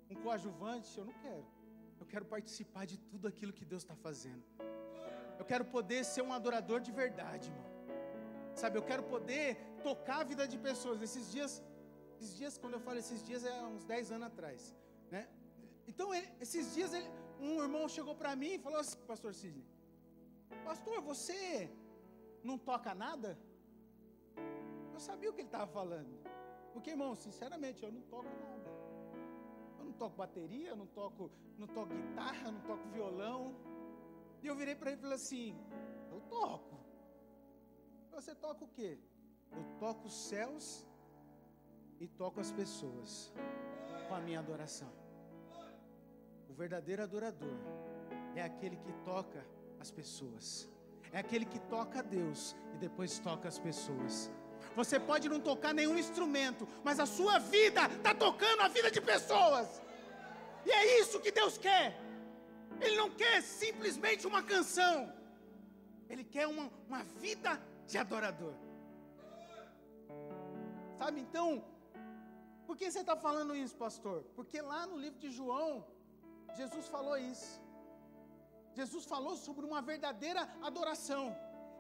um coadjuvante, eu não quero. Eu quero participar de tudo aquilo que Deus está fazendo. Eu quero poder ser um adorador de verdade, irmão. Sabe, eu quero poder tocar a vida de pessoas. Esses dias, quando eu falo esses dias, é uns 10 anos atrás, né? Então, esses dias, um irmão chegou para mim e falou assim: pastor Sidney, pastor, você não toca nada? Eu sabia o que ele estava falando. Porque, irmão, sinceramente, eu não toco nada. Eu não toco bateria, eu não toco guitarra, eu não toco violão. E eu virei para ele e falei assim: eu toco. Você toca o quê? Eu toco os céus e toco as pessoas com a minha adoração. O verdadeiro adorador é aquele que toca as pessoas. É aquele que toca a Deus e depois toca as pessoas. Você pode não tocar nenhum instrumento, mas a sua vida está tocando a vida de pessoas. E é isso que Deus quer. Ele não quer simplesmente uma canção. Ele quer uma vida de adorador. Sabe, então, por que você está falando isso, pastor? Porque lá no livro de João, Jesus falou isso. Jesus falou sobre uma verdadeira adoração.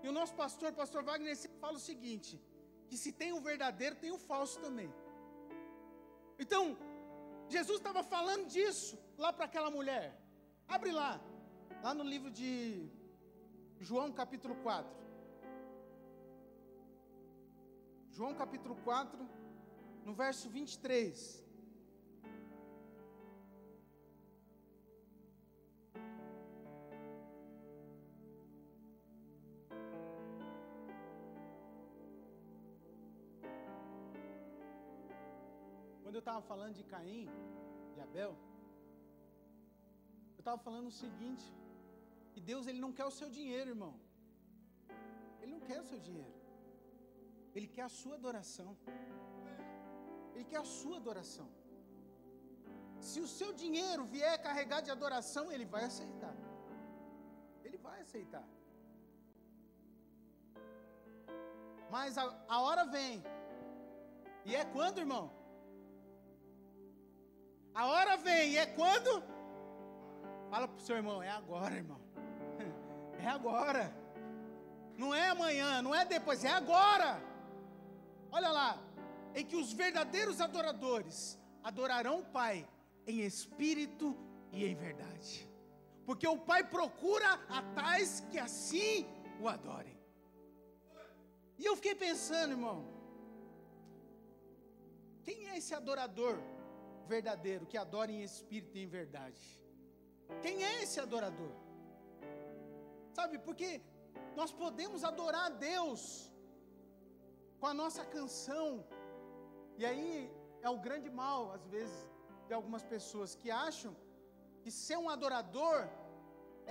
E o nosso pastor Wagner, fala o seguinte: que se tem o verdadeiro, tem o falso também. Então, Jesus estava falando disso lá para aquela mulher. Abre lá no livro de João capítulo 4. João capítulo 4, no verso 23. Quando eu estava falando de Caim e Abel, eu estava falando o seguinte: que Deus, Ele não quer o seu dinheiro, irmão. Ele não quer o seu dinheiro. Ele quer a sua adoração. Ele quer a sua adoração. Se o seu dinheiro vier carregado de adoração, Ele vai aceitar. Ele vai aceitar. Mas a hora vem. E é quando, irmão? A hora vem, e é quando? Fala para o seu irmão: é agora, irmão. É agora. Não é amanhã, não é depois, é agora. Olha lá, em que os verdadeiros adoradores adorarão o Pai em espírito e em verdade. Porque o Pai procura a tais que assim o adorem. E eu fiquei pensando, irmão, quem é esse adorador verdadeiro, que adora em espírito e em verdade? Quem é esse adorador? Sabe, porque nós podemos adorar a Deus com a nossa canção. E aí é o grande mal, às vezes, de algumas pessoas que acham que ser um adorador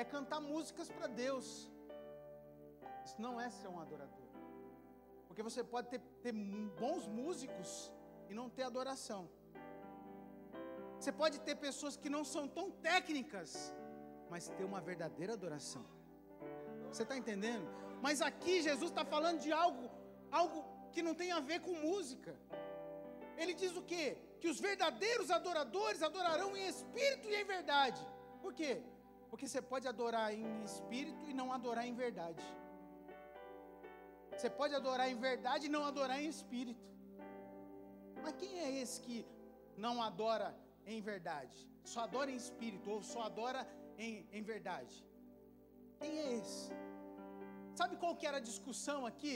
é cantar músicas para Deus. Isso não é ser um adorador. Porque você pode ter bons músicos e não ter adoração. Você pode ter pessoas que não são tão técnicas, mas ter uma verdadeira adoração. Você está entendendo? Mas aqui Jesus está falando de algo que não tem a ver com música. Ele diz o quê? Que os verdadeiros adoradores adorarão em espírito e em verdade. Por quê? Porque você pode adorar em espírito e não adorar em verdade. Você pode adorar em verdade e não adorar em espírito. Mas quem é esse que não adora em verdade? Só adora em espírito ou só adora em verdade? Quem é esse? Sabe qual que era a discussão aqui?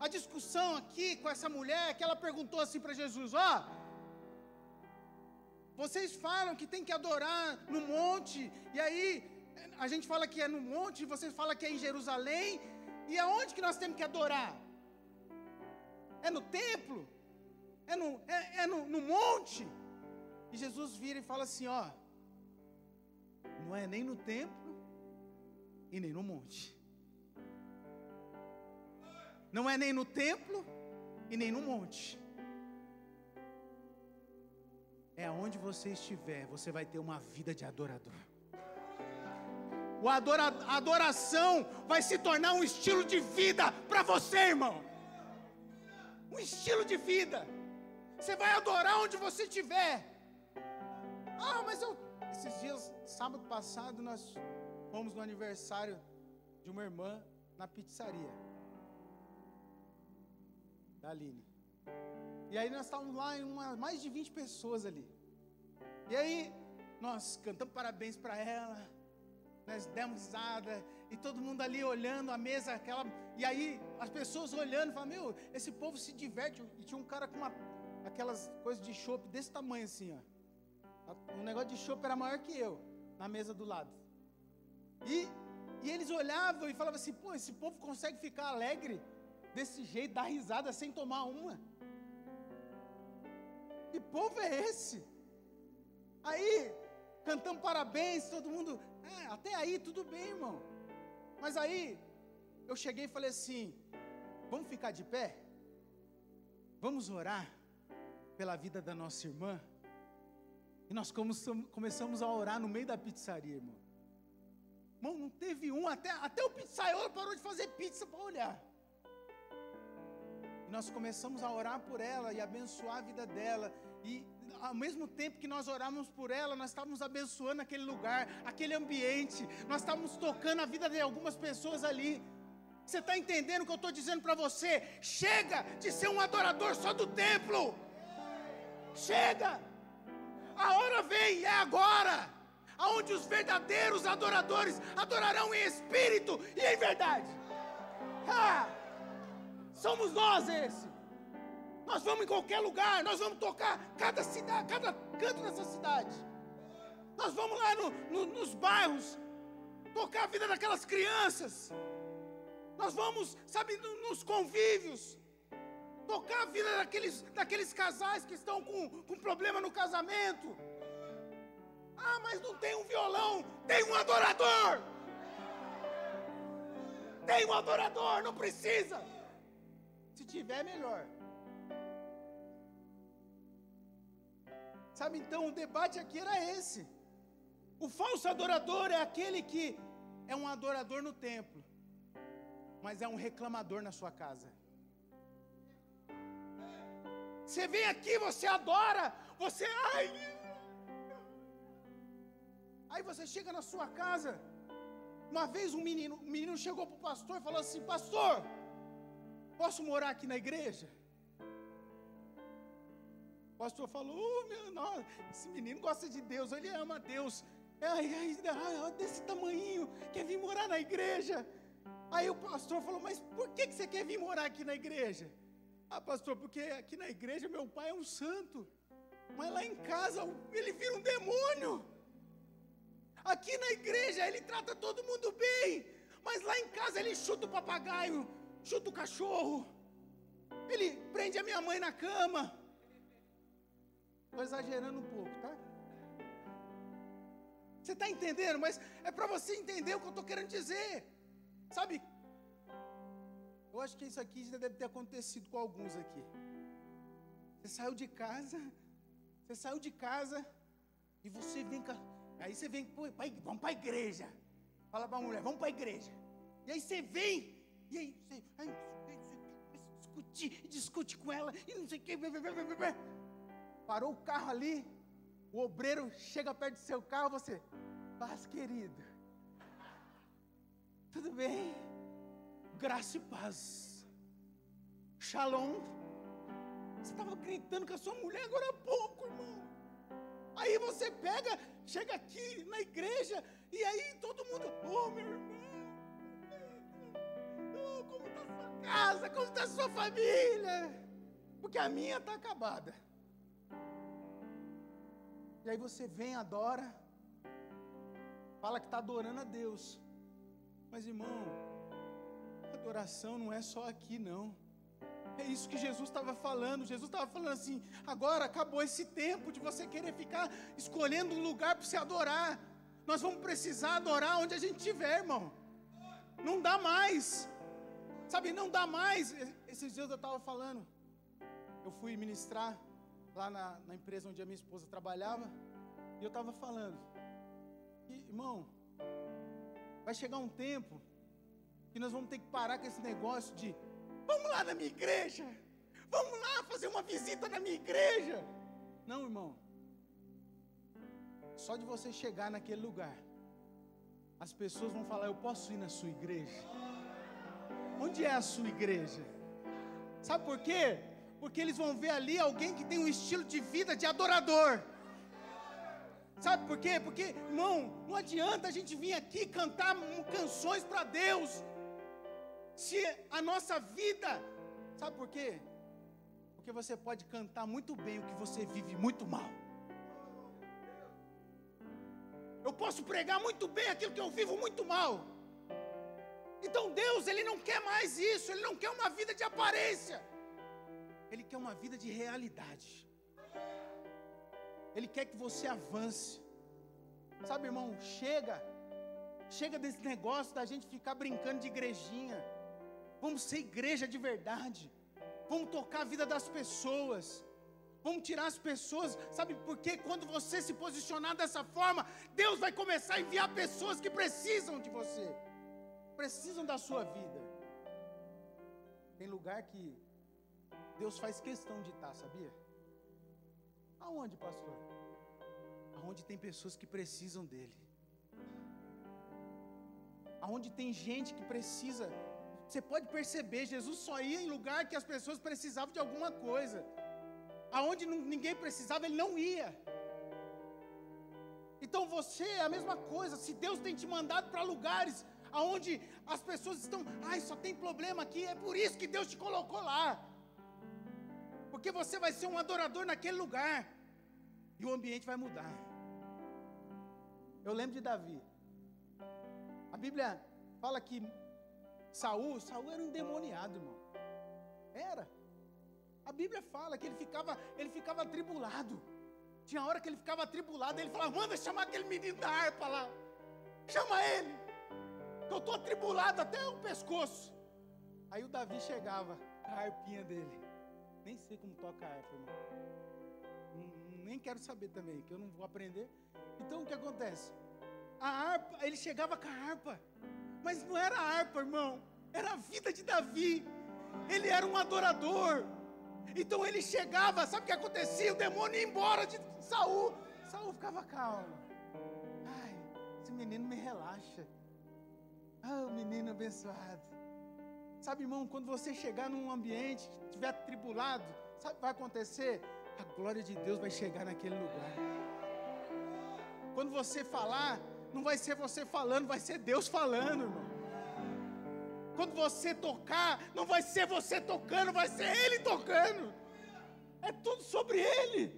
A discussão aqui com essa mulher, que ela perguntou assim para Jesus: vocês falam que tem que adorar no monte, e aí a gente fala que é no monte, vocês falam que é em Jerusalém, e aonde que nós temos que adorar? É no templo? É no monte? E Jesus vira e fala assim: não é nem no templo e nem no monte. Não é nem no templo e nem no monte. É aonde você estiver, você vai ter uma vida de adorador. A adoração vai se tornar um estilo de vida para você, irmão. Um estilo de vida. Você vai adorar onde você estiver. Mas esses dias, sábado passado, nós fomos no aniversário de uma irmã na pizzaria da Aline. E aí nós estávamos lá em mais de 20 pessoas ali. E aí nós cantamos parabéns para ela, nós demos risada, e todo mundo ali olhando a mesa, e aí as pessoas olhando, falando: esse povo se diverte. E tinha um cara com aquelas coisas de chopp desse tamanho assim, o negócio de chopp era maior que eu, na mesa do lado. E eles olhavam e falavam assim: esse povo consegue ficar alegre desse jeito, dar risada sem tomar uma. Que povo é esse? Aí, cantamos parabéns, todo mundo, até aí tudo bem, irmão. Mas aí, eu cheguei e falei assim: vamos ficar de pé? Vamos orar pela vida da nossa irmã? E nós começamos a orar no meio da pizzaria, irmão. Irmão, não teve até o pizzaiolo parou de fazer pizza para olhar. E nós começamos a orar por ela e abençoar a vida dela. E ao mesmo tempo que nós orávamos por ela, nós estávamos abençoando aquele lugar, aquele ambiente. Nós estávamos tocando a vida de algumas pessoas ali. Você está entendendo o que eu estou dizendo para você? Chega de ser um adorador só do templo. Chega. A hora vem, é agora. Aonde os verdadeiros adoradores adorarão em espírito e em verdade. Somos nós esse. Nós vamos em qualquer lugar, nós vamos tocar cada cidade, cada canto dessa cidade. Nós vamos lá nos bairros, tocar a vida daquelas crianças. Nós vamos, nos convívios, tocar a vida daqueles casais que estão com problema no casamento. Mas não tem um violão, tem um adorador. Tem um adorador, não precisa. Se tiver, melhor. Então o debate aqui era esse. O falso adorador é aquele que é um adorador no templo, mas é um reclamador na sua casa. Você vem aqui, você adora, você... Aí você chega na sua casa. Uma vez um menino chegou para o pastor e falou assim: pastor, posso morar aqui na igreja? O pastor falou: esse menino gosta de Deus, ele ama Deus. Desse tamanhinho, quer vir morar na igreja? Aí o pastor falou: mas por que você quer vir morar aqui na igreja? Pastor, porque aqui na igreja meu pai é um santo, mas lá em casa ele vira um demônio. Aqui na igreja ele trata todo mundo bem, Mas lá em casa ele chuta o papagaio, chuta o cachorro, ele prende a minha mãe na cama. Estou exagerando um pouco, tá? Você está entendendo? Mas é para você entender o que eu estou querendo dizer. Sabe? Eu acho que isso aqui já deve ter acontecido com alguns aqui. Você saiu de casa e você vem, aí você vem, vamos para a igreja. Fala para a mulher, vamos para a igreja. E aí você vem, e aí você discute com ela, e não sei o que. Parou o carro ali, o obreiro chega perto do seu carro, você, paz, querido. Tudo bem? Graça e paz. Shalom. Você estava gritando com a sua mulher agora há pouco, irmão. Aí você chega aqui na igreja, e aí todo mundo, meu irmão, como está sua casa, como está sua família? Porque a minha está acabada. E aí você vem, adora, fala que está adorando a Deus. Mas, irmão, adoração não é só aqui, não. É isso que Jesus estava falando. Jesus estava falando assim, agora acabou esse tempo de você querer ficar escolhendo um lugar para você adorar. Nós vamos precisar adorar onde a gente estiver, irmão. Não dá mais. Sabe, não dá mais. Esses dias eu estava falando, eu fui ministrar lá na empresa onde a minha esposa trabalhava, e eu estava falando, irmão, vai chegar um tempo que nós vamos ter que parar com esse negócio de, vamos lá na minha igreja, vamos lá fazer uma visita na minha igreja. Não, irmão, só de você chegar naquele lugar, as pessoas vão falar, eu posso ir na sua igreja? Onde é a sua igreja? Sabe por quê? Porque eles vão ver ali alguém que tem um estilo de vida de adorador. Sabe por quê? Porque, irmão, não adianta a gente vir aqui cantar canções para Deus, se a nossa vida, sabe por quê? Porque você pode cantar muito bem o que você vive muito mal. Eu posso pregar muito bem aquilo que eu vivo muito mal. Então Deus, Ele não quer mais isso, Ele não quer uma vida de aparência. Ele quer uma vida de realidade. Ele quer que você avance. Sabe, irmão, chega desse negócio da gente ficar brincando de igrejinha. Vamos ser igreja de verdade. Vamos tocar a vida das pessoas. Vamos tirar as pessoas. Sabe por quê? Quando você se posicionar dessa forma, Deus vai começar a enviar pessoas que precisam de você, precisam da sua vida. Tem lugar que Deus faz questão de estar, sabia? Aonde, pastor? Aonde tem pessoas que precisam dele. Aonde tem gente que precisa. Você pode perceber, Jesus só ia em lugar que as pessoas precisavam de alguma coisa. Aonde ninguém precisava, ele não ia. Então você é a mesma coisa. Se Deus tem te mandado para lugares aonde as pessoas estão, só tem problema aqui, é por isso que Deus te colocou lá. Porque você vai ser um adorador naquele lugar. E o ambiente vai mudar. Eu lembro de Davi. A Bíblia fala que Saul era um endemoniado, irmão. Era. A Bíblia fala que ele ficava atribulado. Tinha hora que ele ficava atribulado, ele falava, manda chamar aquele menino da harpa lá. Chama ele, que eu estou atribulado até o pescoço. Aí o Davi chegava, a harpinha dele. Nem sei como toca a harpa, irmão. Nem quero saber também, que eu não vou aprender. Então o que acontece? A harpa, ele chegava com a harpa, mas não era a harpa, irmão, era a vida de Davi. Ele era um adorador. Então ele chegava, sabe o que acontecia? O demônio ia embora de Saul. Saul ficava calmo. Esse menino me relaxa. O menino abençoado. Sabe, irmão, quando você chegar num ambiente, estiver atribulado, sabe o que vai acontecer? A glória de Deus vai chegar naquele lugar. Quando você falar, não vai ser você falando, vai ser Deus falando, irmão. Quando você tocar, não vai ser você tocando, vai ser Ele tocando. É tudo sobre Ele.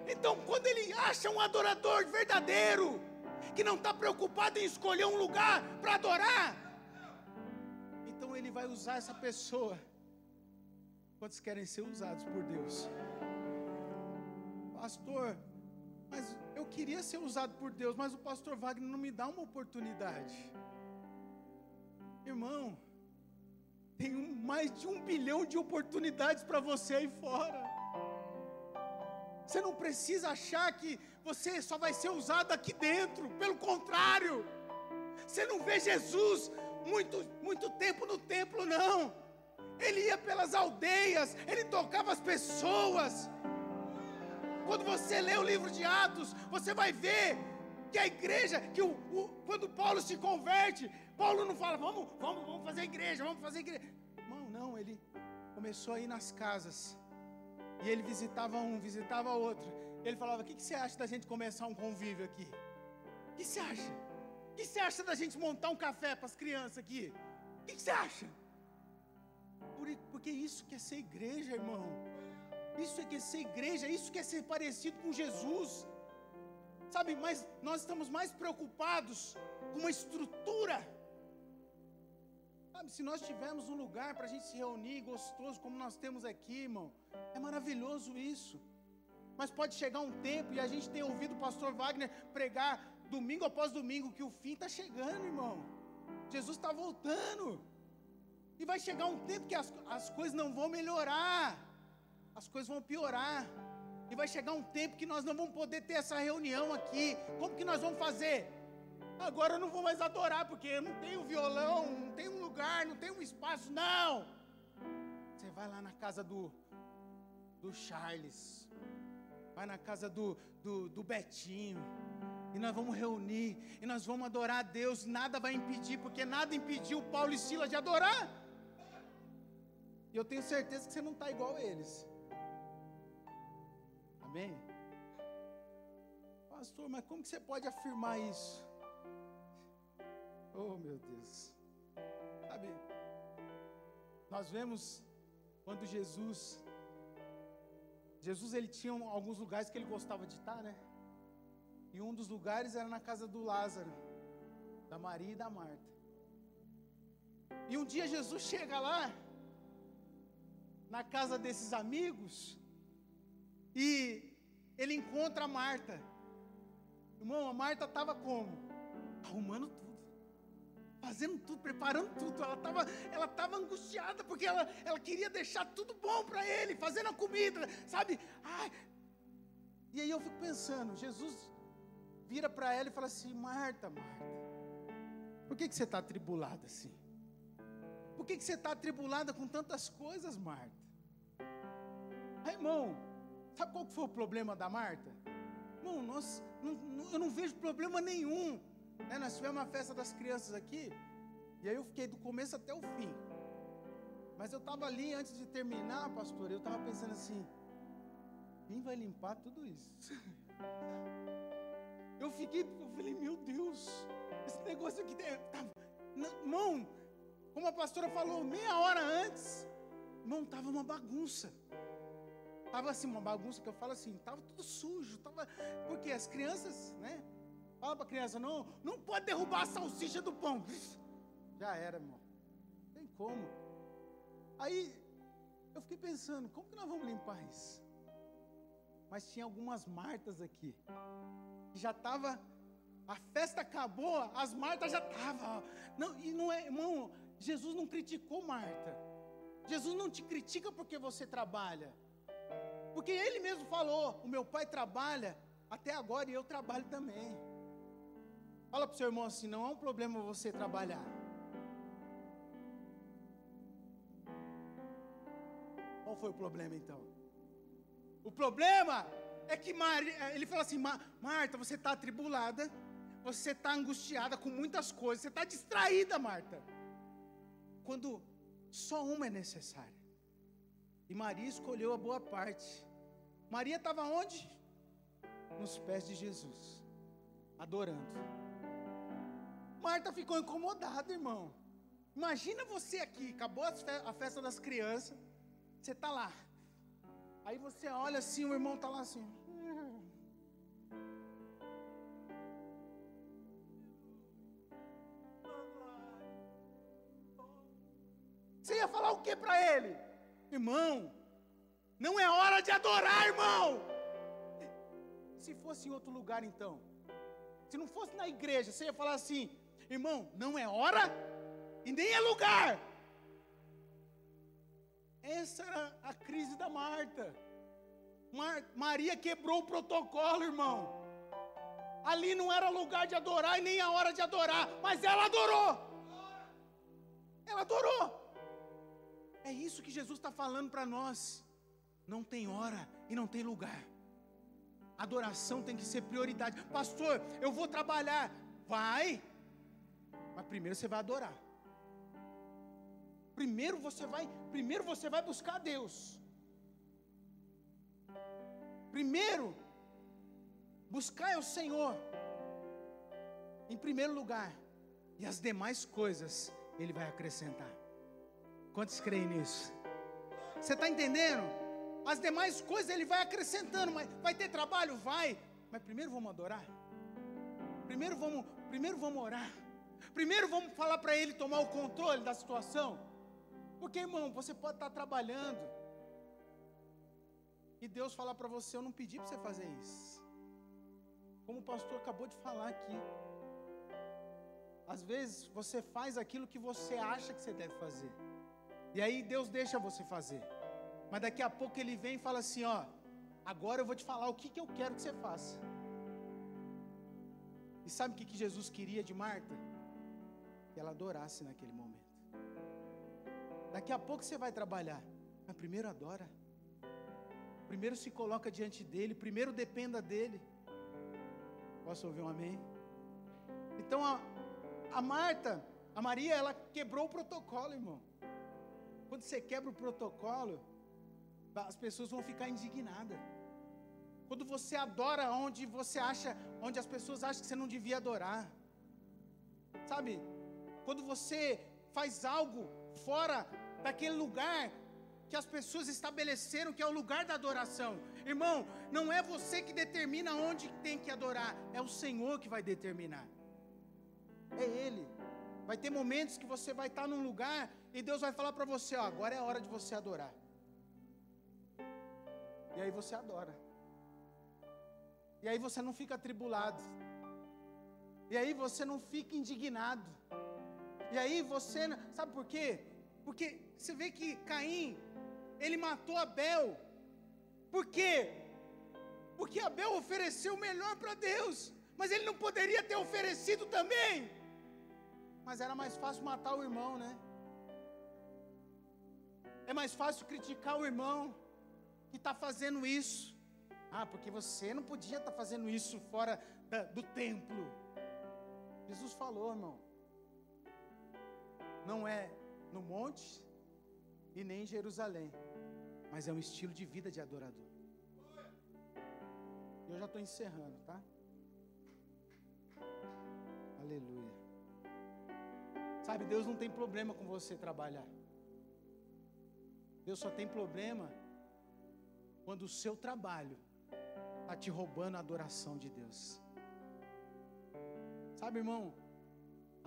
Então, quando Ele acha um adorador verdadeiro, que não está preocupado em escolher um lugar para adorar, Ele vai usar essa pessoa. Quantos querem ser usados por Deus? Pastor, mas eu queria ser usado por Deus, mas o pastor Wagner não me dá uma oportunidade. Irmão, tem mais de 1 bilhão de oportunidades para você aí fora. Você não precisa achar que você só vai ser usado aqui dentro. Pelo contrário, você não vê Jesus muito tempo no templo, não. Ele ia pelas aldeias, ele tocava as pessoas. Quando você lê o livro de Atos, você vai ver que a igreja, quando Paulo se converte, Paulo não fala, vamos fazer igreja, vamos fazer igreja. Não, ele começou a ir nas casas. E ele visitava um, visitava outro. Ele falava, o que você acha da gente começar um convívio aqui? O que você acha? O que você acha da gente montar um café para as crianças aqui? O que você acha? Porque isso que é ser igreja, irmão. Isso é que é ser igreja, isso que é ser parecido com Jesus. Sabe, mas nós estamos mais preocupados com uma estrutura. Sabe, se nós tivermos um lugar para a gente se reunir gostoso, como nós temos aqui, irmão, é maravilhoso isso. Mas pode chegar um tempo, e a gente tem ouvido o pastor Wagner pregar domingo após domingo, que o fim está chegando, irmão. Jesus está voltando. E vai chegar um tempo que as coisas não vão melhorar, as coisas vão piorar. E vai chegar um tempo que nós não vamos poder ter essa reunião aqui. Como que nós vamos fazer? Agora eu não vou mais adorar, porque eu não tenho violão, não tenho um lugar, não tenho um espaço, não. Você vai lá na casa do Charles, vai na casa do Betinho, e nós vamos reunir, e nós vamos adorar a Deus. Nada vai impedir, porque nada impediu Paulo e Silas de adorar. E eu tenho certeza que você não está igual a eles. Amém? Pastor, mas como que você pode afirmar isso? Oh, meu Deus. Sabe, nós vemos quando Jesus ele tinha alguns lugares que ele gostava de estar, né? E um dos lugares era na casa do Lázaro, da Maria e da Marta. E um dia Jesus chega lá, na casa desses amigos, e ele encontra a Marta. Irmão, a Marta estava como? Arrumando tudo, fazendo tudo, preparando tudo. Ela estava angustiada, porque ela queria deixar tudo bom para ele, fazendo a comida, sabe? E aí eu fico pensando, Jesus vira para ela e fala assim, Marta, por que você está atribulada assim? Por que você está atribulada com tantas coisas, Marta? Aí, irmão, sabe qual que foi o problema da Marta? Irmão, eu não vejo problema nenhum, né? Nós tivemos uma festa das crianças aqui, e aí eu fiquei do começo até o fim. Mas eu estava ali, antes de terminar, pastor, eu estava pensando assim, quem vai limpar tudo isso? Eu falei, meu Deus, esse negócio aqui, irmão, como a pastora falou, meia hora antes, irmão, estava uma bagunça. Estava assim, uma bagunça que eu falo assim, estava tudo sujo, porque as crianças, né? Fala para a criança, não pode derrubar a salsicha do pão. Já era, irmão, não tem como. Aí, eu fiquei pensando, como que nós vamos limpar isso? Mas tinha algumas Martas aqui, que já estava, a festa acabou, as Martas já estavam. Não é, irmão, Jesus não criticou Marta. Jesus não te critica porque você trabalha. Porque ele mesmo falou, o meu pai trabalha até agora e eu trabalho também. Fala para o seu irmão assim, não é um problema você trabalhar. Qual foi o problema então? O problema é que ele fala assim, Marta, você está atribulada, você está angustiada com muitas coisas, você está distraída, Marta. Quando só uma é necessária. E Maria escolheu a boa parte. Maria estava onde? Nos pés de Jesus, adorando. Marta ficou incomodada, irmão. Imagina você aqui, acabou a festa das crianças, você está lá. Aí você olha assim, o irmão está lá assim. o que para ele? Irmão, não é hora de adorar, irmão. Se fosse em outro lugar então, se não fosse na igreja, você ia falar assim: irmão, não é hora e nem é lugar. Essa era a crise da Marta. Maria quebrou o protocolo, irmão. Ali não era lugar de adorar e nem a hora de adorar, mas ela adorou. Ela adorou. É isso que Jesus está falando para nós. Não tem hora e não tem lugar. Adoração tem que ser prioridade. Pastor, eu vou trabalhar. Vai. Mas primeiro você vai adorar. Primeiro você vai buscar Deus. Primeiro, buscar o Senhor em primeiro lugar, e as demais coisas Ele vai acrescentar. Quantos creem nisso? Você está entendendo? As demais coisas Ele vai acrescentando. Mas vai ter trabalho? Vai. Mas primeiro vamos adorar. Primeiro vamos orar. Primeiro vamos falar para Ele tomar o controle da situação. Porque, irmão, você pode estar trabalhando e Deus falar para você: eu não pedi para você fazer isso. Como o pastor acabou de falar aqui. Às vezes você faz aquilo que você acha que você deve fazer. E aí Deus deixa você fazer. Mas daqui a pouco Ele vem e fala assim: ó, agora eu vou te falar o que eu quero que você faça. E sabe o que Jesus queria de Marta? Que ela adorasse naquele momento. Daqui a pouco você vai trabalhar, mas primeiro adora. Primeiro se coloca diante dEle, primeiro dependa dEle. Posso ouvir um amém? Então a Maria, ela quebrou o protocolo, irmão. Quando você quebra o protocolo, as pessoas vão ficar indignadas. Quando você adora onde as pessoas acham que você não devia adorar. Sabe? Quando você faz algo fora daquele lugar que as pessoas estabeleceram que é o lugar da adoração. Irmão, não é você que determina onde tem que adorar, é o Senhor que vai determinar. É Ele. Vai ter momentos que você vai estar num lugar e Deus vai falar para você: ó, agora é a hora de você adorar. E aí você adora. E aí você não fica atribulado. E aí você não fica indignado. E aí você, sabe por quê? Porque você vê que Caim, ele matou Abel. Por quê? Porque Abel ofereceu o melhor para Deus, mas ele não poderia ter oferecido também. Mas era mais fácil matar o irmão, né? É mais fácil criticar o irmão que está fazendo isso. Ah, porque você não podia estar fazendo isso fora do templo. Jesus falou, irmão, não é no monte e nem em Jerusalém, mas é um estilo de vida de adorador. Eu já estou encerrando, tá? Aleluia. Sabe, Deus não tem problema com você trabalhar. Deus só tem problema quando o seu trabalho está te roubando a adoração de Deus. Sabe, irmão,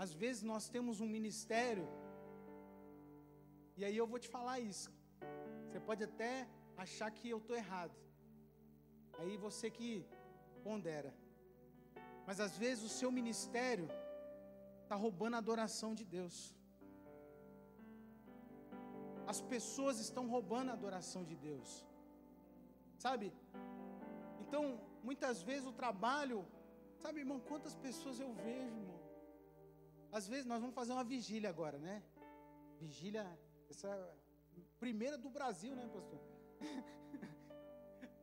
às vezes nós temos um ministério, e aí eu vou te falar isso. Você pode até achar que eu estou errado. Aí você que pondera. Mas às vezes o seu ministério está roubando a adoração de Deus. As pessoas estão roubando a adoração de Deus. Sabe? Então, muitas vezes o trabalho... Sabe, irmão, quantas pessoas eu vejo, irmão? Às vezes nós vamos fazer uma vigília agora, né? Vigília, essa primeira do Brasil, né, pastor?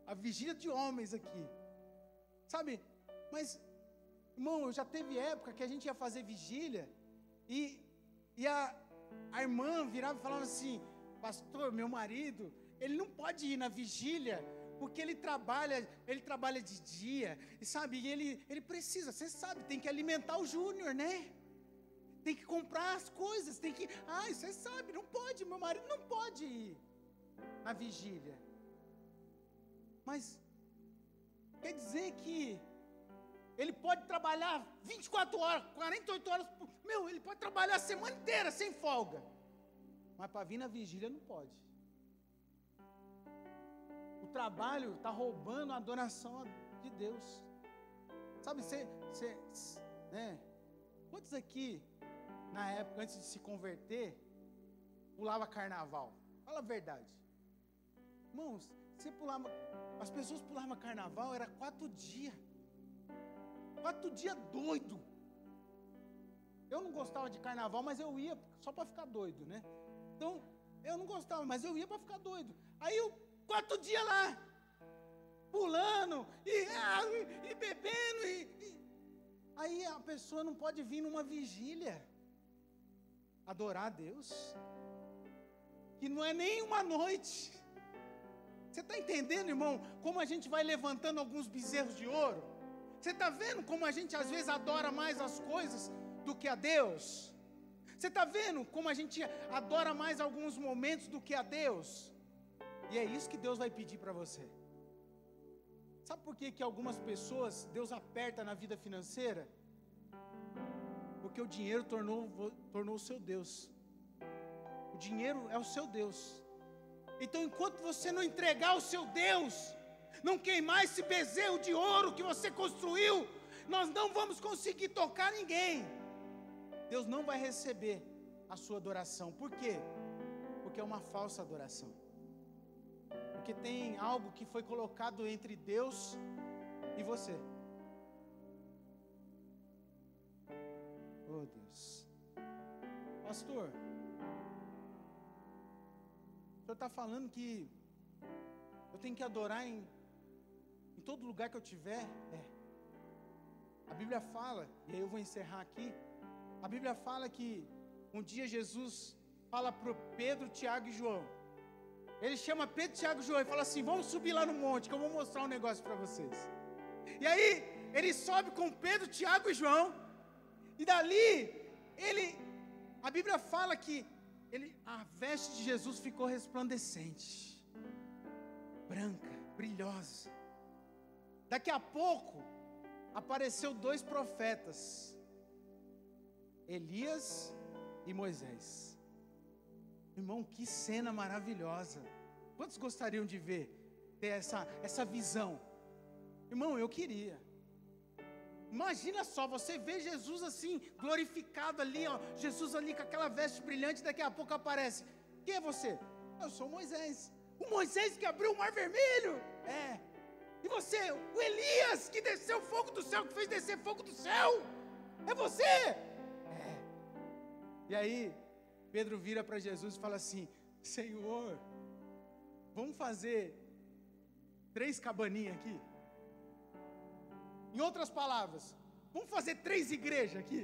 A vigília de homens aqui. Sabe? Mas, irmão, já teve época que a gente ia fazer vigília e a irmã virava e falava assim: pastor, meu marido, ele não pode ir na vigília porque ele trabalha de dia, e sabe, ele precisa, você sabe, tem que alimentar o Júnior, né? Tem que comprar as coisas, tem que, você sabe, não pode, meu marido não pode ir na vigília. Mas quer dizer que ele pode trabalhar 24 horas, 48 horas, ele pode trabalhar a semana inteira sem folga. mas para vir na vigília não pode. O trabalho está roubando a adoração de Deus. Sabe, né? Quantos aqui, na época, antes de se converter, pulava carnaval? Fala a verdade. Irmãos, você pulava, as pessoas pulavam carnaval, era 4 dias. 4 dias doido. Eu não gostava de carnaval, mas eu ia só para ficar doido, né? Então, eu não gostava, mas eu ia para ficar doido. Aí eu, 4 dias lá, pulando, e bebendo, Aí a pessoa não pode vir numa vigília, adorar a Deus, que não é nem uma noite. Você está entendendo, irmão, como a gente vai levantando alguns bezerros de ouro? Você está vendo como a gente às vezes adora mais as coisas do que a Deus? Você está vendo como a gente adora mais alguns momentos do que a Deus? E é isso que Deus vai pedir para você. Sabe por que algumas pessoas Deus aperta na vida financeira? Porque o dinheiro tornou o seu Deus. O dinheiro é o seu Deus. Então, enquanto você não entregar o seu Deus, não queimar esse bezerro de ouro que você construiu, nós não vamos conseguir tocar ninguém. Deus não vai receber a sua adoração. Por quê? Porque é uma falsa adoração. Porque tem algo que foi colocado entre Deus e você. Oh Deus. Pastor, o senhor está falando que eu tenho que adorar em todo lugar que eu tiver? A Bíblia fala, e aí eu vou encerrar aqui. A Bíblia fala que um dia Jesus fala para Pedro, Tiago e João. Ele chama Pedro, Tiago e João e fala assim: vamos subir lá no monte que eu vou mostrar um negócio para vocês. E aí ele sobe com Pedro, Tiago e João. E dali a Bíblia fala que a veste de Jesus ficou resplandecente, branca, brilhosa. Daqui a pouco apareceu 2 profetas, Elias e Moisés. Irmão, que cena maravilhosa. Quantos gostariam de ter essa visão? Irmão, eu queria. Imagina só, você vê Jesus assim, glorificado ali, ó, Jesus ali com aquela veste brilhante, daqui a pouco aparece. Quem é você? Eu sou Moisés. O Moisés que abriu o mar vermelho. E você? O Elias que desceu fogo do céu, que fez descer fogo do céu. É você? E aí, Pedro vira para Jesus e fala assim: Senhor, vamos fazer 3 cabaninhas aqui? Em outras palavras, vamos fazer 3 igrejas aqui?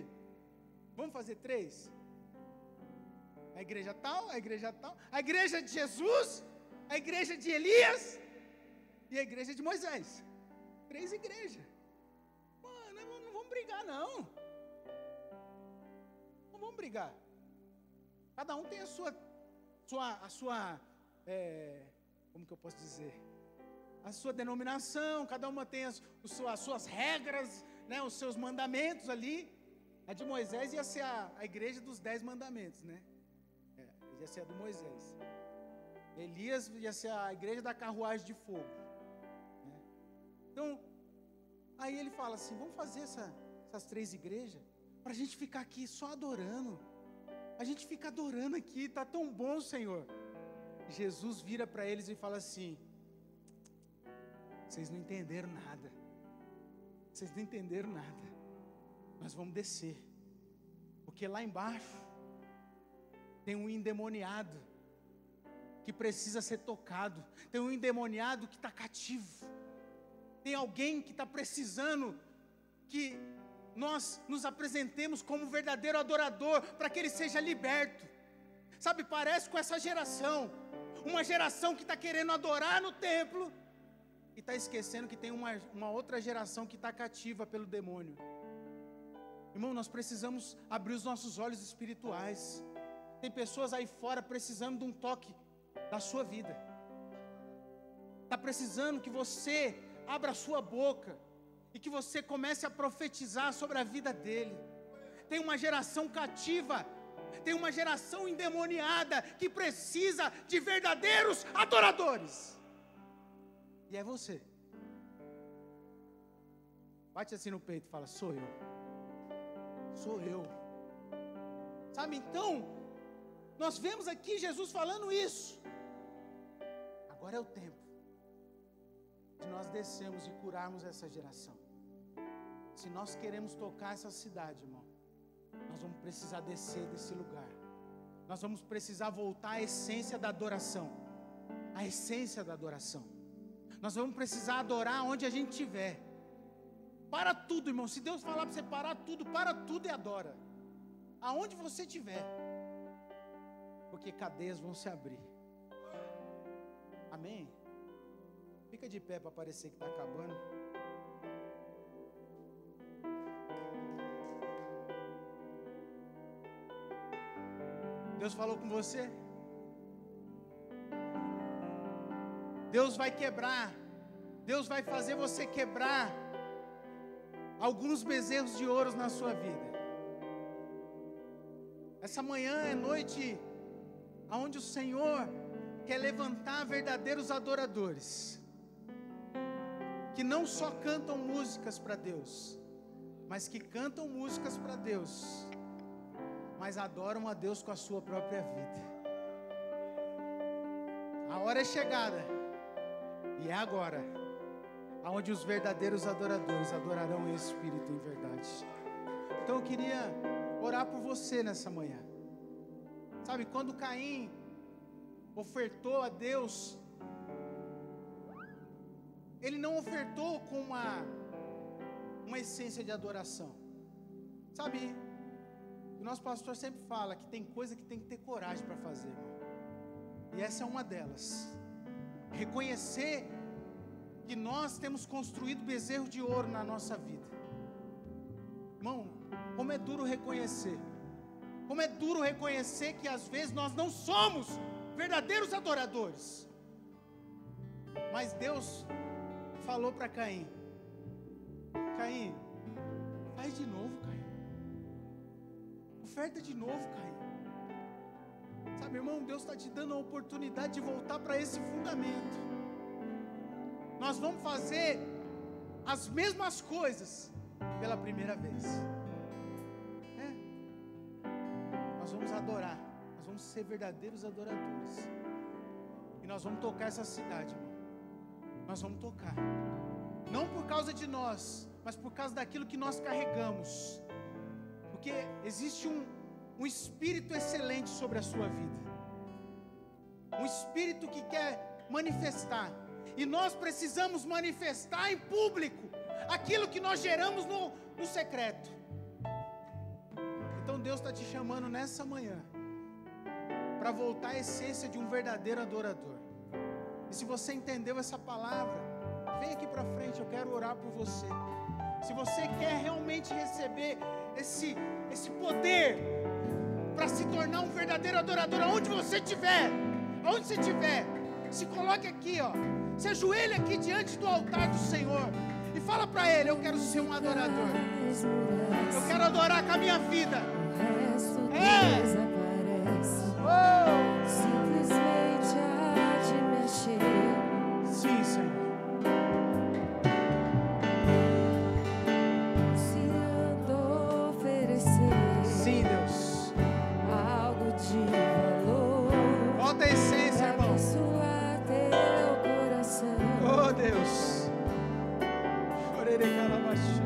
Vamos fazer 3? A igreja tal, a igreja tal, a igreja de Jesus, a igreja de Elias e a igreja de Moisés. 3 igrejas. Mano, não vamos brigar não. Não vamos brigar. Cada um tem a sua como que eu posso dizer? A sua denominação, cada uma tem as suas regras, né, os seus mandamentos ali. A de Moisés ia ser a igreja dos 10 mandamentos, né? Ia ser a do Moisés. Elias ia ser a igreja da carruagem de fogo, né? Então, aí ele fala assim: vamos fazer essas 3 igrejas, para a gente ficar aqui só adorando. A gente fica adorando aqui, está tão bom, Senhor. Jesus vira para eles e fala assim: vocês não entenderam nada. Vocês não entenderam nada. Nós vamos descer. Porque lá embaixo tem um endemoniado que precisa ser tocado. Tem um endemoniado que está cativo. Tem alguém que está precisando que nós nos apresentemos como verdadeiro adorador, para que ele seja liberto. Sabe, parece com essa geração. Uma geração que está querendo adorar no templo e está esquecendo que tem uma outra geração que está cativa pelo demônio. Irmão, nós precisamos abrir os nossos olhos espirituais. Tem pessoas aí fora precisando de um toque da sua vida. Está precisando que você abra a sua boca e que você comece a profetizar sobre a vida dele. Tem uma geração cativa Tem uma geração endemoniada que precisa de verdadeiros adoradores. E é você. Bate assim no peito e fala: sou eu. Sou eu. Sabe, então, nós vemos aqui Jesus falando isso. Agora é o tempo de nós descermos e curarmos essa geração. Se nós queremos tocar essa cidade, irmão, nós vamos precisar descer desse lugar. Nós vamos precisar voltar à essência da adoração. A essência da adoração. Nós vamos precisar adorar onde a gente estiver. Para tudo, irmão. Se Deus falar para você parar tudo, para tudo e adora. Aonde você estiver. Porque cadeias vão se abrir. Amém? Fica de pé para parecer que está acabando. Deus falou com você? Deus vai quebrar. Deus vai fazer você quebrar alguns bezerros de ouro na sua vida. Essa manhã é noite onde o Senhor quer levantar verdadeiros adoradores, que não só cantam músicas para Deus, mas que cantam músicas para Deus, mas adoram a Deus com a sua própria vida. A hora é chegada, e é agora, aonde os verdadeiros adoradores adorarão em espírito e em verdade. Então eu queria orar por você nessa manhã. Sabe, quando Caim ofertou a Deus, ele não ofertou com uma essência de adoração. Sabe, o nosso pastor sempre fala que tem coisa que tem que ter coragem para fazer, irmão. E essa é uma delas. Reconhecer que nós temos construído bezerro de ouro na nossa vida. Irmão, como é duro reconhecer. Como é duro reconhecer que às vezes nós não somos verdadeiros adoradores. Mas Deus falou para Caim: Caim, faz de novo, Caim. Oferta de novo, Caim. Sabe, irmão, Deus está te dando a oportunidade de voltar para esse fundamento. Nós vamos fazer as mesmas coisas pela primeira vez. Nós vamos adorar. Nós vamos ser verdadeiros adoradores. E nós vamos tocar essa cidade, irmão. Nós vamos tocar. Não por causa de nós, mas por causa daquilo que nós carregamos. Porque existe um espírito excelente sobre a sua vida. Um espírito que quer manifestar. E nós precisamos manifestar em público aquilo que nós geramos no secreto. Então Deus está te chamando nessa manhã para voltar à essência de um verdadeiro adorador. E se você entendeu essa palavra, vem aqui para frente, eu quero orar por você. Se você quer realmente receber esse poder para se tornar um verdadeiro adorador, aonde você estiver, se coloque aqui, ó, se ajoelhe aqui diante do altar do Senhor e fala para Ele: eu quero ser um adorador, eu quero adorar com a minha vida. Simplesmente há de mexer. Sim, Senhor. Ansiando oferecer. Sim, Deus. Algo de valor. Volta a essência, irmão. Abençoar teu coração. Oh, Deus. Orerei calabashim.